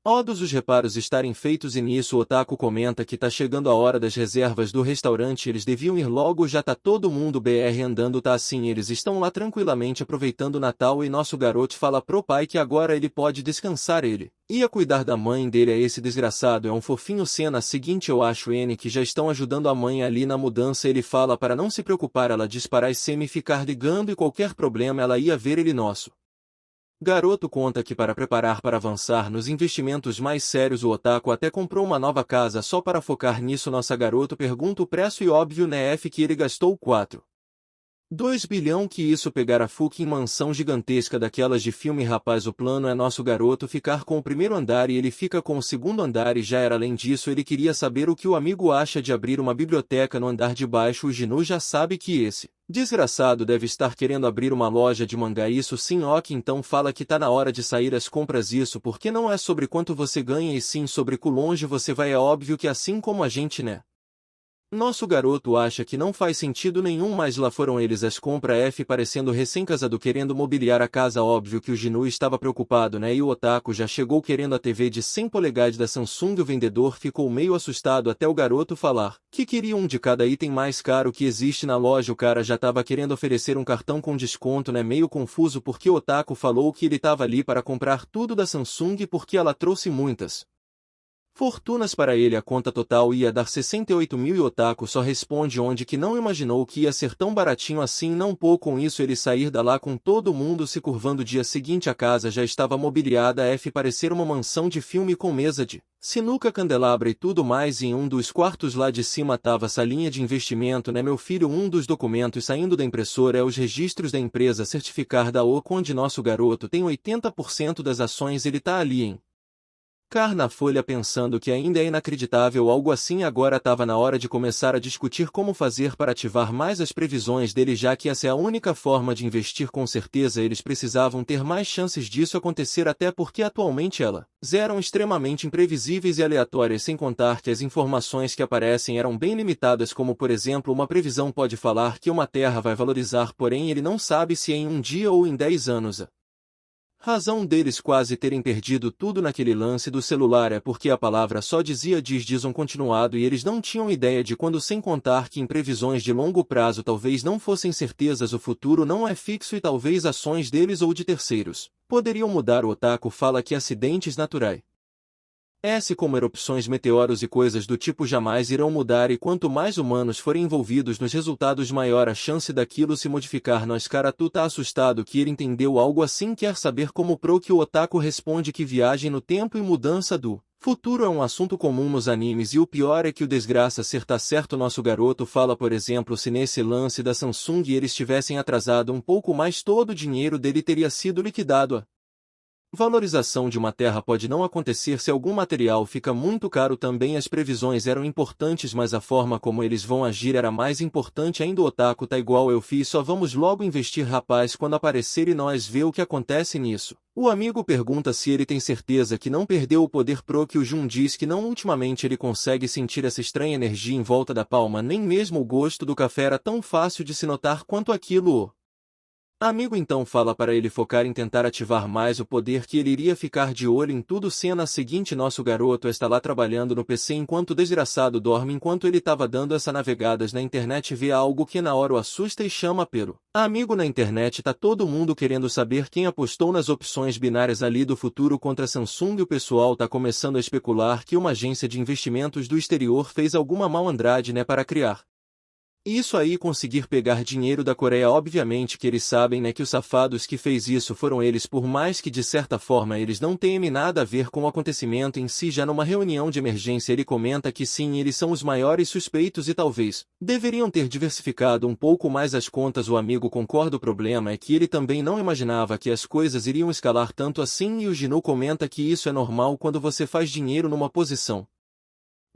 Speaker 1: todos os reparos estarem feitos. E nisso o Otaku comenta que tá chegando a hora das reservas do restaurante, eles deviam ir logo, já tá todo mundo andando. Tá assim, eles estão lá tranquilamente aproveitando o Natal e nosso garoto fala pro pai que agora ele pode descansar, ele ia cuidar da mãe dele. Esse desgraçado é um fofinho. Cena seguinte, eu acho N que já estão ajudando a mãe ali na mudança. Ele fala para não se preocupar, ela diz para a Semi ficar ligando e qualquer problema ela ia ver ele. Nosso garoto conta que para preparar para avançar nos investimentos mais sérios, o Otaku até comprou uma nova casa só para focar nisso. Nossa garoto pergunta o preço e óbvio, né, que ele gastou 2 bilhão, que isso pegar a fucking mansão gigantesca daquelas de filme. Rapaz, o plano é nosso garoto ficar com o primeiro andar e ele fica com o segundo andar e já era. Além disso, ele queria saber o que o amigo acha de abrir uma biblioteca no andar de baixo. O Ginu já sabe que esse desgraçado deve estar querendo abrir uma loja de mangá. Isso sim, ok, então fala que tá na hora de sair as compras. Isso porque não é sobre quanto você ganha e sim sobre quão longe você vai. É óbvio que assim como a gente, né? Nosso garoto acha que não faz sentido nenhum, mas lá foram eles as compras. Parecendo recém-casado querendo mobiliar a casa. Óbvio que o Ginu estava preocupado, né? E o Otaku já chegou querendo a TV de 100 polegadas da Samsung. O vendedor ficou meio assustado até o garoto falar que queria um de cada item mais caro que existe na loja. O cara já estava querendo oferecer um cartão com desconto, né? Meio confuso porque o Otaku falou que ele estava ali para comprar tudo da Samsung porque ela trouxe muitas fortunas para ele. A conta total ia dar 68 mil e o Otaku só responde onde que não imaginou que ia ser tão baratinho assim. Não pouco com isso ele sair da lá com todo mundo se curvando. Dia seguinte a casa já estava mobiliada parecer uma mansão de filme com mesa de sinuca, candelabra e tudo mais. E em um dos quartos lá de cima tava salinha de investimento, né, meu filho? Um dos documentos saindo da impressora é os registros da empresa certificar da OCO, onde nosso garoto tem 80% das ações. Ele tá ali em na folha pensando que ainda é inacreditável algo assim. Agora estava na hora de começar a discutir como fazer para ativar mais as previsões dele, já que essa é a única forma de investir. Com certeza eles precisavam ter mais chances disso acontecer, até porque atualmente elas eram extremamente imprevisíveis e aleatórias, sem contar que as informações que aparecem eram bem limitadas, como por exemplo uma previsão pode falar que uma terra vai valorizar, porém ele não sabe se é em um dia ou em 10 anos. Razão deles quase terem perdido tudo naquele lance do celular é porque a palavra só dizia diz um continuado e eles não tinham ideia de quando, sem contar que em previsões de longo prazo talvez não fossem certezas, o futuro não é fixo e talvez ações deles ou de terceiros poderiam mudar. O Otaku fala que acidentes naturais, como erupções, meteoros e coisas do tipo jamais irão mudar, e quanto mais humanos forem envolvidos nos resultados, maior a chance daquilo se modificar. Nós cara, tu tá assustado que ele entendeu algo assim? Quer saber como pro que o Otaku responde que viagem no tempo e mudança do Futuro é um assunto comum nos animes e o pior é que o desgraça ser tá certo. Nosso garoto fala, por exemplo, se nesse lance da Samsung eles tivessem atrasado um pouco mais, todo o dinheiro dele teria sido liquidado. A valorização de uma terra pode não acontecer se algum material fica muito caro também. As previsões eram importantes, mas a forma como eles vão agir era mais importante ainda. O otaku tá igual eu fiz, só vamos logo investir rapaz quando aparecer e nós vê o que acontece nisso. O amigo pergunta se ele tem certeza que não perdeu o poder pro que o Jun diz que não. Ultimamente ele consegue sentir essa estranha energia em volta da palma, nem mesmo o gosto do café era tão fácil de se notar quanto aquilo. Amigo então fala para ele focar em tentar ativar mais o poder, que ele iria ficar de olho em tudo. Cena seguinte, nosso garoto está lá trabalhando no PC enquanto o desgraçado dorme. Enquanto ele estava dando essa navegadas na internet, vê algo que na hora o assusta e chama pero. Amigo, na internet tá todo mundo querendo saber quem apostou nas opções binárias ali do futuro contra a Samsung. O pessoal tá começando a especular que uma agência de investimentos do exterior fez alguma malandragem, né, para criar isso aí, conseguir pegar dinheiro da Coreia. Obviamente que eles sabem, né, que os safados que fez isso foram eles, por mais que de certa forma eles não tenham nada a ver com o acontecimento em si. Já numa reunião de emergência ele comenta que sim, eles são os maiores suspeitos e talvez deveriam ter diversificado um pouco mais as contas. O amigo concorda, o problema é que ele também não imaginava que as coisas iriam escalar tanto assim, e o Ginu comenta que isso é normal quando você faz dinheiro numa posição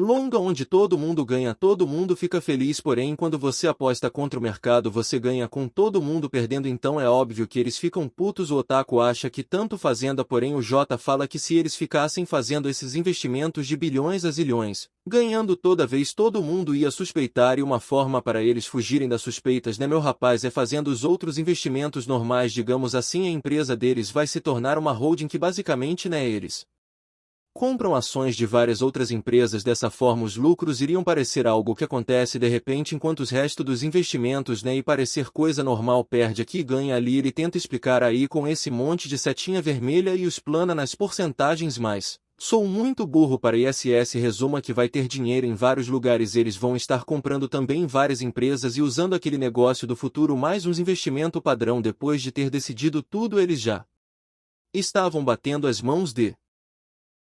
Speaker 1: longa onde todo mundo ganha, todo mundo fica feliz, porém quando você aposta contra o mercado você ganha com todo mundo perdendo. Então é óbvio que eles ficam putos. O otaku acha que tanto fazenda, porém o Jota fala que se eles ficassem fazendo esses investimentos de bilhões a zilhões, ganhando toda vez, todo mundo ia suspeitar, e uma forma para eles fugirem das suspeitas, né, meu rapaz, é fazendo os outros investimentos normais. Digamos assim, a empresa deles vai se tornar uma holding que basicamente, né, eles compram ações de várias outras empresas. Dessa forma os lucros iriam parecer algo que acontece de repente enquanto os restos dos investimentos, né, e parecer coisa normal, perde aqui e ganha ali. Ele tenta explicar aí com esse monte de setinha vermelha e os plana nas porcentagens, mas sou muito burro para ISS. Resuma que vai ter dinheiro em vários lugares, eles vão estar comprando também várias empresas e usando aquele negócio do futuro mais uns investimento padrão. Depois de ter decidido tudo eles já estavam batendo as mãos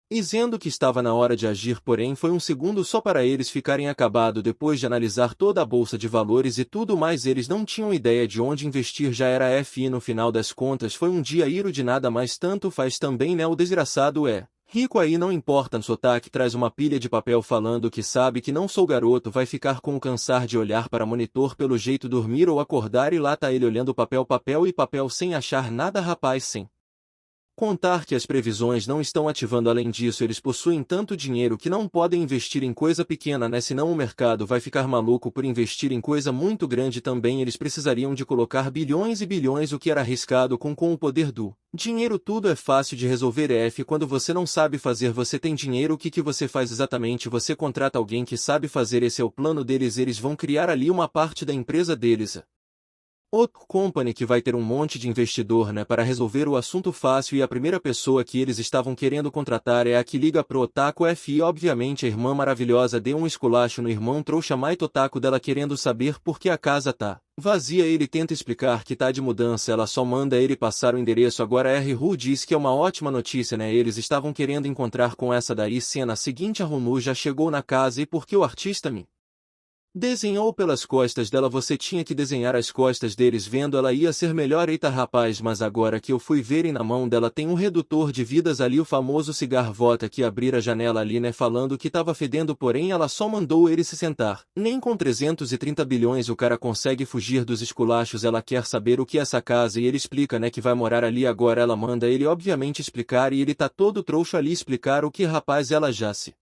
Speaker 1: dizendo que estava na hora de agir, porém foi um segundo só para eles ficarem acabado. Depois de analisar toda a bolsa de valores e tudo mais, eles não tinham ideia de onde investir. Já era FI, no final das contas foi um dia iro de nada, mas tanto faz também, né, o desgraçado é rico aí, não importa. No sotaque traz uma pilha de papel falando que sabe que não sou garoto, vai ficar com o cansar de olhar para monitor, pelo jeito dormir ou acordar, e lá tá ele olhando papel e papel sem achar nada, rapaz, sem contar que as previsões não estão ativando. Além disso, eles possuem tanto dinheiro que não podem investir em coisa pequena, né? Senão o mercado vai ficar maluco por investir em coisa muito grande também. Eles precisariam de colocar bilhões e bilhões, o que era arriscado com o poder do dinheiro. Tudo é fácil de resolver. Quando você não sabe fazer, você tem dinheiro, o que você faz exatamente? Você contrata alguém que sabe fazer. Esse é o plano deles. Eles vão criar ali uma parte da empresa deles, outra company, que vai ter um monte de investidor, né, para resolver o assunto fácil. E a primeira pessoa que eles estavam querendo contratar é a que liga pro Otaku FI. Obviamente a irmã maravilhosa deu um esculacho no irmão trouxa mais otaku dela, querendo saber por que a casa tá vazia. Ele tenta explicar que tá de mudança, ela só manda ele passar o endereço. Agora a Ru diz que é uma ótima notícia, né, eles estavam querendo encontrar com essa daí. Cena seguinte, a Runu já chegou na casa e porque o artista me desenhou pelas costas dela, você tinha que desenhar as costas deles. Vendo ela ia ser melhor. Eita rapaz, mas agora que eu fui verem, na mão dela tem um redutor de vidas ali, o famoso cigar. Vota que abrir a janela ali, né, falando que tava fedendo, porém ela só mandou ele se sentar. Nem com 330 bilhões o cara consegue fugir dos esculachos. Ela quer saber o que é essa casa e ele explica, né, que vai morar ali. Agora ela manda ele obviamente explicar e ele tá todo trouxa ali explicar o que. Rapaz, ela já se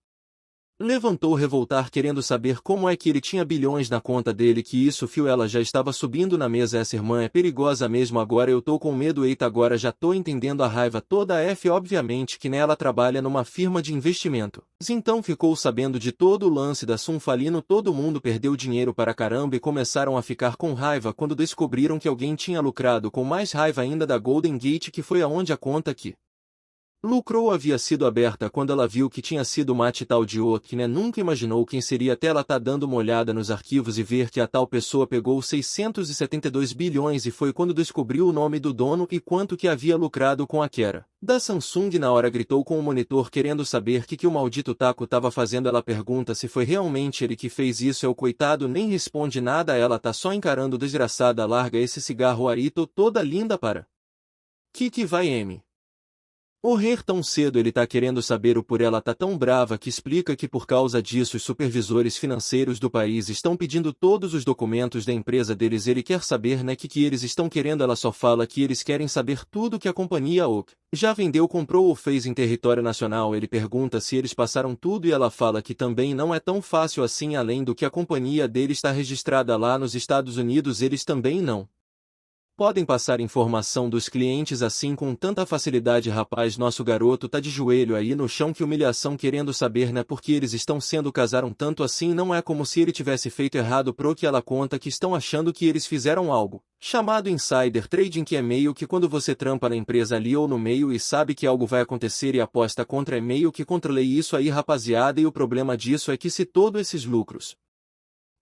Speaker 1: levantou revoltar, querendo saber como é que ele tinha bilhões na conta dele. Que isso, fio, ela já estava subindo na mesa. Essa irmã é perigosa mesmo. Agora eu tô com medo. Eita, agora já tô entendendo a raiva toda. Obviamente que nela trabalha numa firma de investimento. Então ficou sabendo de todo o lance da Sun falino. Todo mundo perdeu dinheiro para caramba e começaram a ficar com raiva quando descobriram que alguém tinha lucrado. Com mais raiva ainda da Golden Gate, que foi aonde a conta que Lucrou havia sido aberta quando ela viu que tinha sido uma tal de Ok, né? Nunca imaginou quem seria até ela tá dando uma olhada nos arquivos e ver que a tal pessoa pegou 672 bilhões e foi quando descobriu o nome do dono e quanto que havia lucrado com a Kera. Da Samsung na hora gritou com o monitor querendo saber que o maldito Taco tava fazendo. Ela pergunta se foi realmente ele que fez isso. O coitado nem responde nada, ela tá só encarando. Desgraçada, larga esse cigarro aí, tô toda linda para. Que vai M? Morrer tão cedo. Ele tá querendo saber o por ela tá tão brava que explica que por causa disso os supervisores financeiros do país estão pedindo todos os documentos da empresa deles. Ele quer saber, né, que eles estão querendo. Ela só fala que eles querem saber tudo que a companhia OK já vendeu, comprou ou fez em território nacional. Ele pergunta se eles passaram tudo e ela fala que também não é tão fácil assim. Além do que a companhia dele está registrada lá nos Estados Unidos, eles também não podem passar informação dos clientes assim com tanta facilidade. Rapaz, nosso garoto tá de joelho aí no chão. Que humilhação, querendo saber, né, porque eles estão sendo casaram tanto assim. Não é como se ele tivesse feito errado. Pro que ela conta que estão achando que eles fizeram algo chamado insider trading, que é meio que quando você trampa na empresa ali ou no meio e sabe que algo vai acontecer e aposta contra. É meio que controlei isso aí, rapaziada, e o problema disso é que se todos esses lucros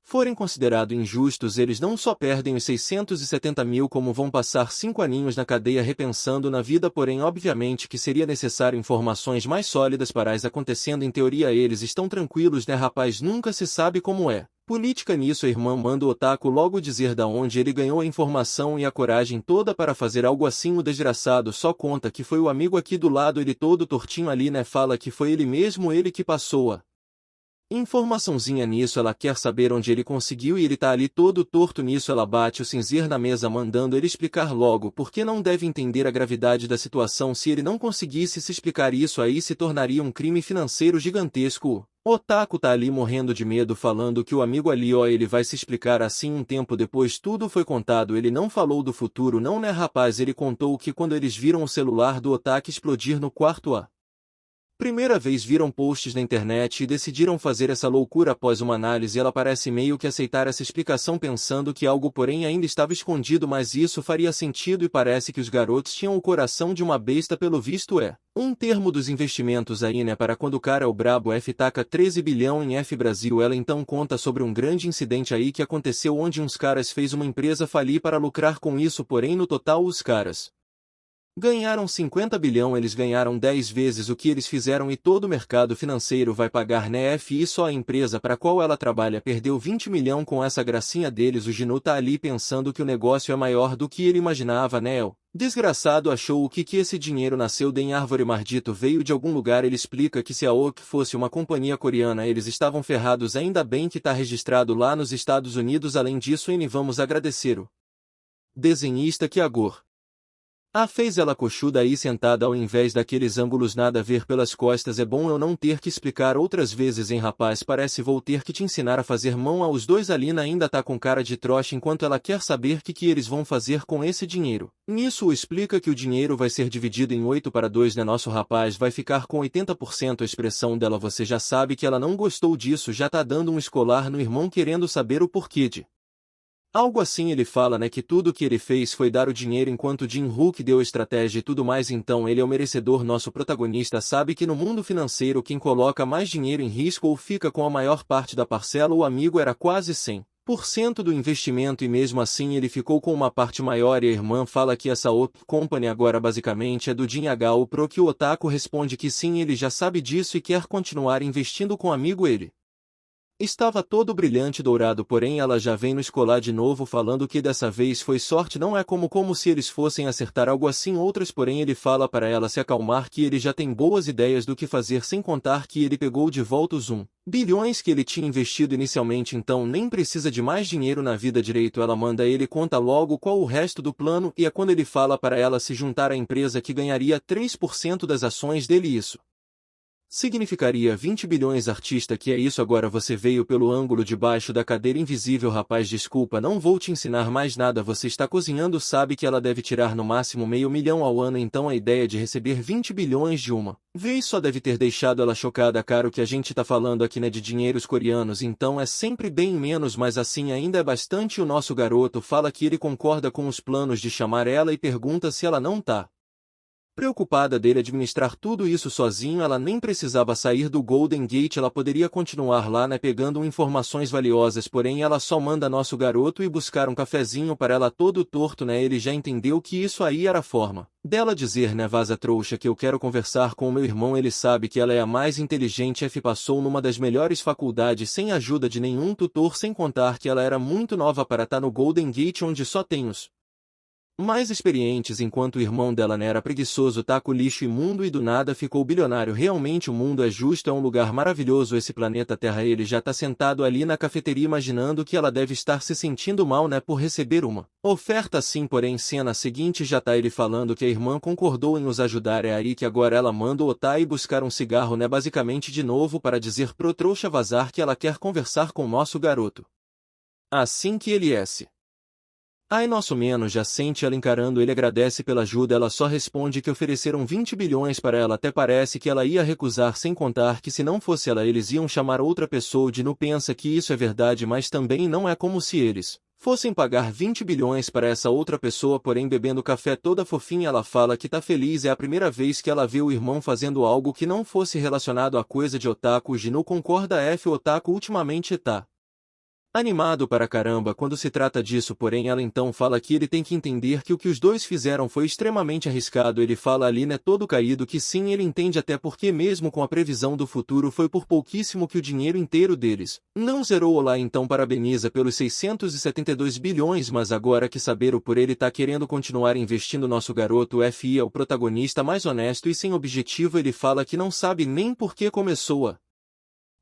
Speaker 1: forem considerados injustos, eles não só perdem os 670 mil, como vão passar 5 aninhos na cadeia repensando na vida. Porém, obviamente que seria necessário informações mais sólidas para as acontecendo. Em teoria eles estão tranquilos, né, rapaz? Nunca se sabe como é política nisso. A irmã manda o Otaku logo dizer da onde ele ganhou a informação e a coragem toda para fazer algo assim. O desgraçado só conta que foi o amigo aqui do lado, ele todo tortinho ali, né? Fala que foi ele mesmo, ele que passou a informaçãozinha nisso. Ela quer saber onde ele conseguiu e ele tá ali todo torto nisso. Ela bate o cinzeiro na mesa mandando ele explicar logo porque não deve entender a gravidade da situação. Se ele não conseguisse se explicar, isso aí se tornaria um crime financeiro gigantesco. O Otaku tá ali morrendo de medo, falando que o amigo ali, ó, ele vai se explicar assim. Um tempo depois tudo foi contado. Ele não falou do futuro não, né, rapaz? Ele contou que quando eles viram o celular do Otaku explodir no quarto a primeira vez, viram posts na internet e decidiram fazer essa loucura. Após uma análise, ela parece meio que aceitar essa explicação, pensando que algo porém ainda estava escondido, mas isso faria sentido e parece que os garotos tinham o coração de uma besta. Pelo visto é um termo dos investimentos aí, né, para quando o cara é o brabo. F taca 13 bilhão em F Brasil. Ela então conta sobre um grande incidente aí que aconteceu onde uns caras fez uma empresa falir para lucrar com isso, porém no total os caras ganharam 50 bilhão, eles ganharam 10 vezes o que eles fizeram e todo o mercado financeiro vai pagar, né? E só a empresa para qual ela trabalha perdeu 20 milhão com essa gracinha deles. O Ginu tá ali pensando que o negócio é maior do que ele imaginava, né? O desgraçado achou que esse dinheiro nasceu de em árvore, maldito veio de algum lugar. Ele explica que se a OK fosse uma companhia coreana eles estavam ferrados. Ainda bem que tá registrado lá nos Estados Unidos. Além disso, vamos agradecer o desenhista que agora fez ela coxuda aí sentada ao invés daqueles ângulos nada a ver pelas costas. É bom eu não ter que explicar outras vezes, hein, rapaz? Parece vou ter que te ensinar a fazer mão aos dois. A Lina ainda tá com cara de trouxa enquanto ela quer saber que eles vão fazer com esse dinheiro. Nisso explica que o dinheiro vai ser dividido em 8-2, né? Nosso rapaz vai ficar com 80%. A expressão dela você já sabe que ela não gostou disso, já tá dando um escolar no irmão querendo saber o porquê de algo assim. Ele fala, né, que tudo que ele fez foi dar o dinheiro enquanto Jin Hook deu estratégia e tudo mais, então ele é o merecedor. Nosso protagonista sabe que no mundo financeiro quem coloca mais dinheiro em risco ou fica com a maior parte da parcela. O amigo era quase 100% do investimento e mesmo assim ele ficou com uma parte maior. E a irmã fala que essa OK Company agora basicamente é do Jin H. O Pro que o Otaku responde que sim, ele já sabe disso e quer continuar investindo com o amigo. Ele estava todo brilhante dourado, porém ela já vem no escolar de novo falando que dessa vez foi sorte, não é como se eles fossem acertar algo assim outras. Porém ele fala para ela se acalmar que ele já tem boas ideias do que fazer, sem contar que ele pegou de volta os 1 bilhões que ele tinha investido inicialmente, então nem precisa de mais dinheiro na vida direito. Ela manda ele conta logo qual o resto do plano e é quando ele fala para ela se juntar à empresa que ganharia 3% das ações dele. Isso significaria 20 bilhões. Artista, que é isso agora? Você veio pelo ângulo de baixo da cadeira invisível. Rapaz, desculpa, não vou te ensinar mais nada. Você está cozinhando, sabe que ela deve tirar no máximo meio milhão ao ano, então a ideia de receber 20 bilhões de uma vez só deve ter deixado ela chocada. Cara, o que a gente tá falando aqui, né, de dinheiros coreanos, então é sempre bem menos, mas assim ainda é bastante. O nosso garoto fala que ele concorda com os planos de chamar ela e pergunta se ela não tá Preocupada dele administrar tudo isso sozinho, ela nem precisava sair do Golden Gate, ela poderia continuar lá, né, pegando informações valiosas, porém ela só manda nosso garoto ir buscar um cafezinho para ela todo torto, né, ele já entendeu que isso aí era a forma dela dizer, né, vaza trouxa, que eu quero conversar com o meu irmão, ele sabe que ela é a mais inteligente, passou numa das melhores faculdades sem ajuda de nenhum tutor, sem contar que ela era muito nova para estar no Golden Gate onde só tem os mais experientes, enquanto o irmão dela, né, era preguiçoso, taco lixo imundo e do nada ficou bilionário. Realmente o mundo é justo, é um lugar maravilhoso esse planeta Terra. Ele já tá sentado ali na cafeteria imaginando que ela deve estar se sentindo mal, né, por receber uma oferta assim, porém cena seguinte já tá ele falando que a irmã concordou em os ajudar, é aí que agora ela manda o Otai buscar um cigarro, né, basicamente de novo para dizer pro trouxa vazar que ela quer conversar com o nosso garoto. Assim que ele Ai, nosso menos já sente ela encarando ele, agradece pela ajuda, ela só responde que ofereceram 20 bilhões para ela, até parece que ela ia recusar, sem contar que se não fosse ela eles iam chamar outra pessoa. O Dino pensa que isso é verdade, mas também não é como se eles fossem pagar 20 bilhões para essa outra pessoa. Porém, bebendo café toda fofinha, ela fala que tá feliz, é a primeira vez que ela vê o irmão fazendo algo que não fosse relacionado a coisa de otaku. O Dino concorda, o otaku ultimamente tá animado para caramba quando se trata disso, porém ela então fala que ele tem que entender que o que os dois fizeram foi extremamente arriscado. Ele fala ali, né, todo caído, que sim, ele entende, até porque mesmo com a previsão do futuro foi por pouquíssimo que o dinheiro inteiro deles não zerou lá. Então parabeniza pelos 672 bilhões, mas agora que saber o por ele tá querendo continuar investindo. Nosso garoto FI é o protagonista mais honesto e sem objetivo. Ele fala que não sabe nem por que começou a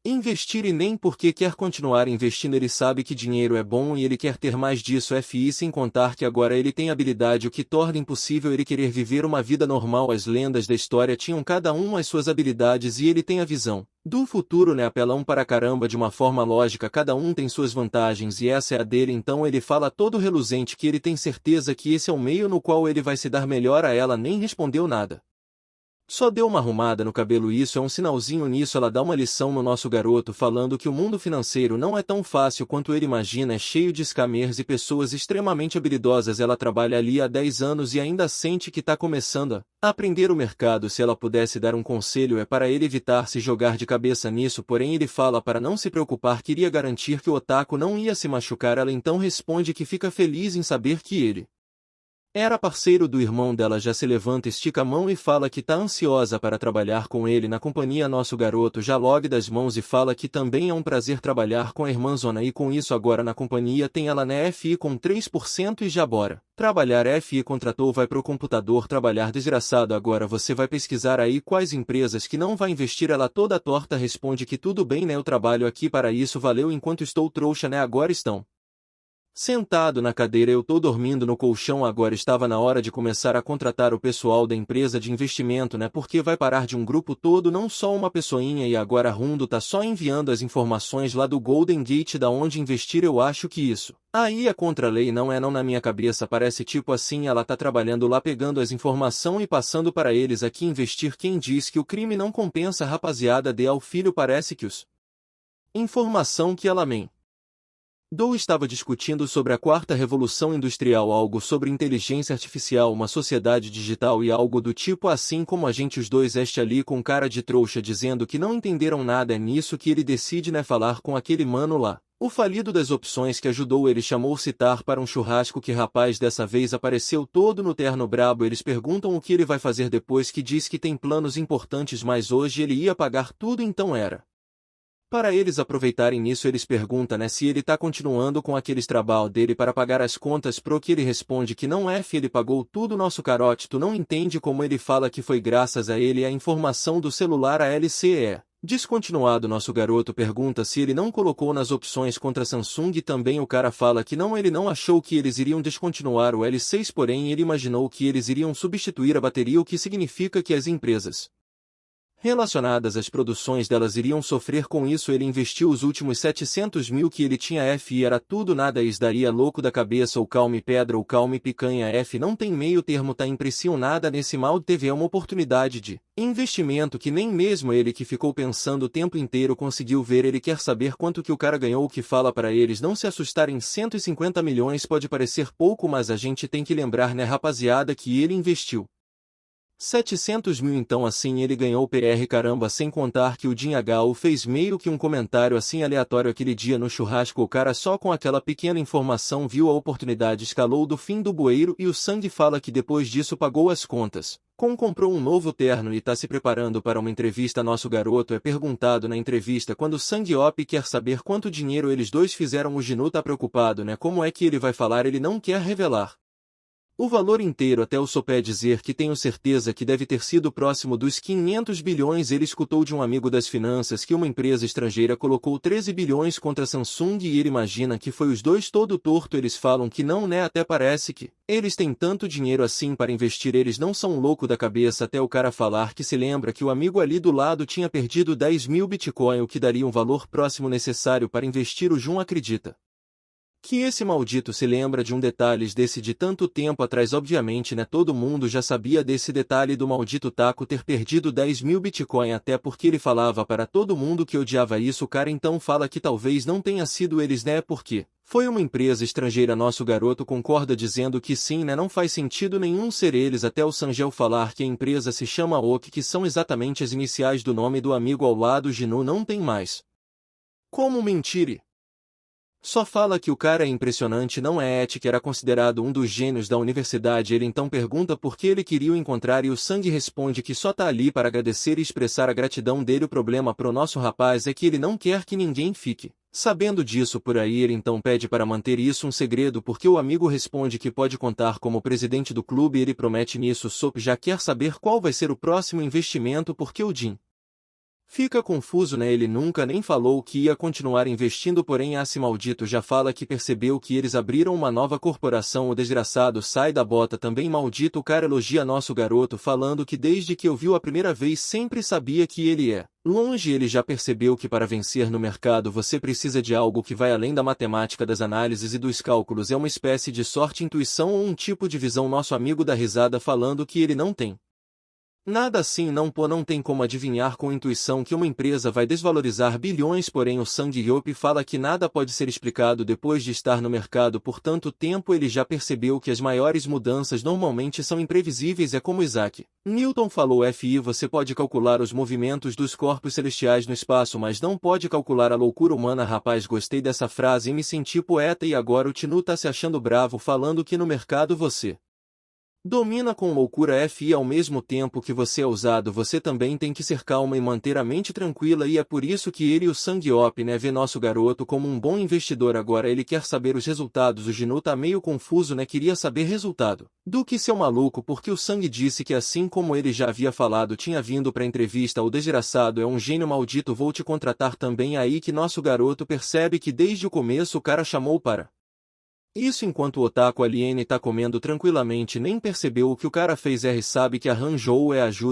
Speaker 1: investir e nem porque quer continuar investindo. Ele sabe que dinheiro é bom e ele quer ter mais disso, FI, sem contar que agora ele tem habilidade, o que torna impossível ele querer viver uma vida normal. As lendas da história tinham cada um as suas habilidades e ele tem a visão do futuro, né, apelão para caramba de uma forma lógica, cada um tem suas vantagens e essa é a dele. Então ele fala todo reluzente que ele tem certeza que esse é o meio no qual ele vai se dar melhor a ela. Nem respondeu nada, só deu uma arrumada no cabelo. Isso é um sinalzinho. Nisso ela dá uma lição no nosso garoto, falando que o mundo financeiro não é tão fácil quanto ele imagina, é cheio de scammers e pessoas extremamente habilidosas. Ela trabalha ali há 10 anos e ainda sente que está começando a aprender o mercado. Se ela pudesse dar um conselho é para ele evitar se jogar de cabeça nisso, porém ele fala para não se preocupar, queria garantir que o otaku não ia se machucar. Ela então responde que fica feliz em saber que ele era parceiro do irmão dela. Já se levanta, estica a mão e fala que tá ansiosa para trabalhar com ele na companhia. Nosso garoto já logo das mãos e fala que também é um prazer trabalhar com a irmã Zona, e com isso agora na companhia tem ela, né, FI com 3% e já bora trabalhar. FI contratou, vai pro computador trabalhar. Desgraçado, agora você vai pesquisar aí quais empresas que não vai investir. Ela toda torta responde que tudo bem, né, eu trabalho aqui para isso, valeu, enquanto estou trouxa, né, agora estão sentado na cadeira, eu tô dormindo no colchão. Agora estava na hora de começar a contratar o pessoal da empresa de investimento, né, porque vai parar de um grupo todo, não só uma pessoinha. E agora a Rundo tá só enviando as informações lá do Golden Gate da onde investir. Eu acho que isso aí é contra a lei, não é? Não, na minha cabeça parece tipo assim, ela tá trabalhando lá pegando as informações e passando para eles aqui investir. Quem diz que o crime não compensa, rapaziada, dê ao filho, parece que os informação que ela Doe estava discutindo sobre a quarta revolução industrial, algo sobre inteligência artificial, uma sociedade digital e algo do tipo, assim como a gente. Os dois ali com cara de trouxa dizendo que não entenderam nada. É nisso que ele decide, né, falar com aquele mano lá, o falido das opções que ajudou ele, chamou citar para um churrasco. Que rapaz dessa vez apareceu todo no terno brabo. Eles perguntam o que ele vai fazer depois, que diz que tem planos importantes, mas hoje ele ia pagar tudo, então era para eles aproveitarem. Nisso eles perguntam, né, se ele tá continuando com aqueles trabalho dele para pagar as contas, pro que ele responde que não é, ele pagou tudo. Nosso carote, tu não entende como ele fala que foi graças a ele a informação do celular ALCE descontinuado. Nosso garoto pergunta se ele não colocou nas opções contra Samsung e também o cara fala que não, ele não achou que eles iriam descontinuar o L6, porém ele imaginou que eles iriam substituir a bateria, o que significa que as empresas relacionadas às produções delas iriam sofrer com isso. Ele investiu os últimos 700 mil que ele tinha. FI era tudo nada, daria louco da cabeça. O calme pedra, o calme picanha. F não tem meio termo, tá impressionada nesse mal. Teve uma oportunidade de investimento que nem mesmo ele, que ficou pensando o tempo inteiro, conseguiu ver. Ele quer saber quanto que o cara ganhou, o que fala para eles não se assustarem. 150 milhões pode parecer pouco, mas a gente tem que lembrar, né, rapaziada, que ele investiu 700 mil então assim ele ganhou PR caramba, sem contar que o Jin H.O. fez meio que um comentário assim aleatório aquele dia no churrasco. O cara só com aquela pequena informação viu a oportunidade, escalou do fim do bueiro e o Sang fala que depois disso pagou as contas. Comprou um novo terno e tá se preparando para uma entrevista. Nosso garoto é perguntado na entrevista quando Sang-op quer saber quanto dinheiro eles dois fizeram. O Jinu tá preocupado, né? Como é que ele vai falar? Ele não quer revelar o valor inteiro até o Sopé dizer que tenho certeza que deve ter sido próximo dos 500 bilhões. Ele escutou de um amigo das finanças que uma empresa estrangeira colocou 13 bilhões contra a Samsung e ele imagina que foi os dois todo torto. Eles falam que não, né? Até parece que eles têm tanto dinheiro assim para investir, eles não são louco da cabeça. Até o cara falar que se lembra que o amigo ali do lado tinha perdido 10 mil Bitcoin, o que daria um valor próximo necessário para investir. O Jun acredita que esse maldito se lembra de um detalhes desse de tanto tempo atrás. Obviamente, né? Todo mundo já sabia desse detalhe do maldito Taco ter perdido 10 mil Bitcoin, até porque ele falava para todo mundo que odiava isso. O cara então fala que talvez não tenha sido eles, né? Porque foi uma empresa estrangeira. Nosso garoto concorda dizendo que sim, né? Não faz sentido nenhum ser eles. Até o Sangel falar que a empresa se chama OK, que são exatamente as iniciais do nome do amigo ao lado. Jinu não tem mais como mentir. Só fala que o cara é impressionante, não é ético, era considerado um dos gênios da universidade. Ele então pergunta por que ele queria o encontrar e o Sang responde que só tá ali para agradecer e expressar a gratidão dele. O problema pro nosso rapaz é que ele não quer que ninguém fique sabendo disso por aí. Ele então pede para manter isso um segredo porque o amigo responde que pode contar como presidente do clube. Ele promete nisso. Sop já quer saber qual vai ser o próximo investimento porque o Jin fica confuso, né? Ele nunca nem falou que ia continuar investindo, porém esse maldito já fala que percebeu que eles abriram uma nova corporação. O desgraçado sai da bota também. Maldito. O cara elogia nosso garoto falando que desde que ouviu a primeira vez sempre sabia que ele é longe. Ele já percebeu que para vencer no mercado você precisa de algo que vai além da matemática, das análises e dos cálculos. É uma espécie de sorte, intuição ou um tipo de visão. Nosso amigo dá risada falando que ele não tem nada assim. Não tem como adivinhar com intuição que uma empresa vai desvalorizar bilhões. Porém o Sang-Yop fala que nada pode ser explicado depois de estar no mercado por tanto tempo. Ele já percebeu que as maiores mudanças normalmente são imprevisíveis. É como Isaac Newton falou: FI, você pode calcular os movimentos dos corpos celestiais no espaço, mas não pode calcular a loucura humana. Rapaz, gostei dessa frase e me senti poeta. E agora o Tinu tá se achando bravo falando que no mercado você domina com loucura. FI, ao mesmo tempo que você é ousado, você também tem que ser calma e manter a mente tranquila. E é por isso que ele e o Sang-Op, né, vê nosso garoto como um bom investidor. Agora ele quer saber os resultados. O Jinu tá meio confuso, né? Queria saber resultado do que, seu maluco, porque o Sang disse que assim como ele já havia falado tinha vindo pra entrevista. O desgraçado é um gênio maldito, vou te contratar também. Aí que nosso garoto percebe que desde o começo o cara chamou para isso. Enquanto o otaku alien tá comendo tranquilamente, nem percebeu o que o cara fez. R sabe que arranjou é ajuda.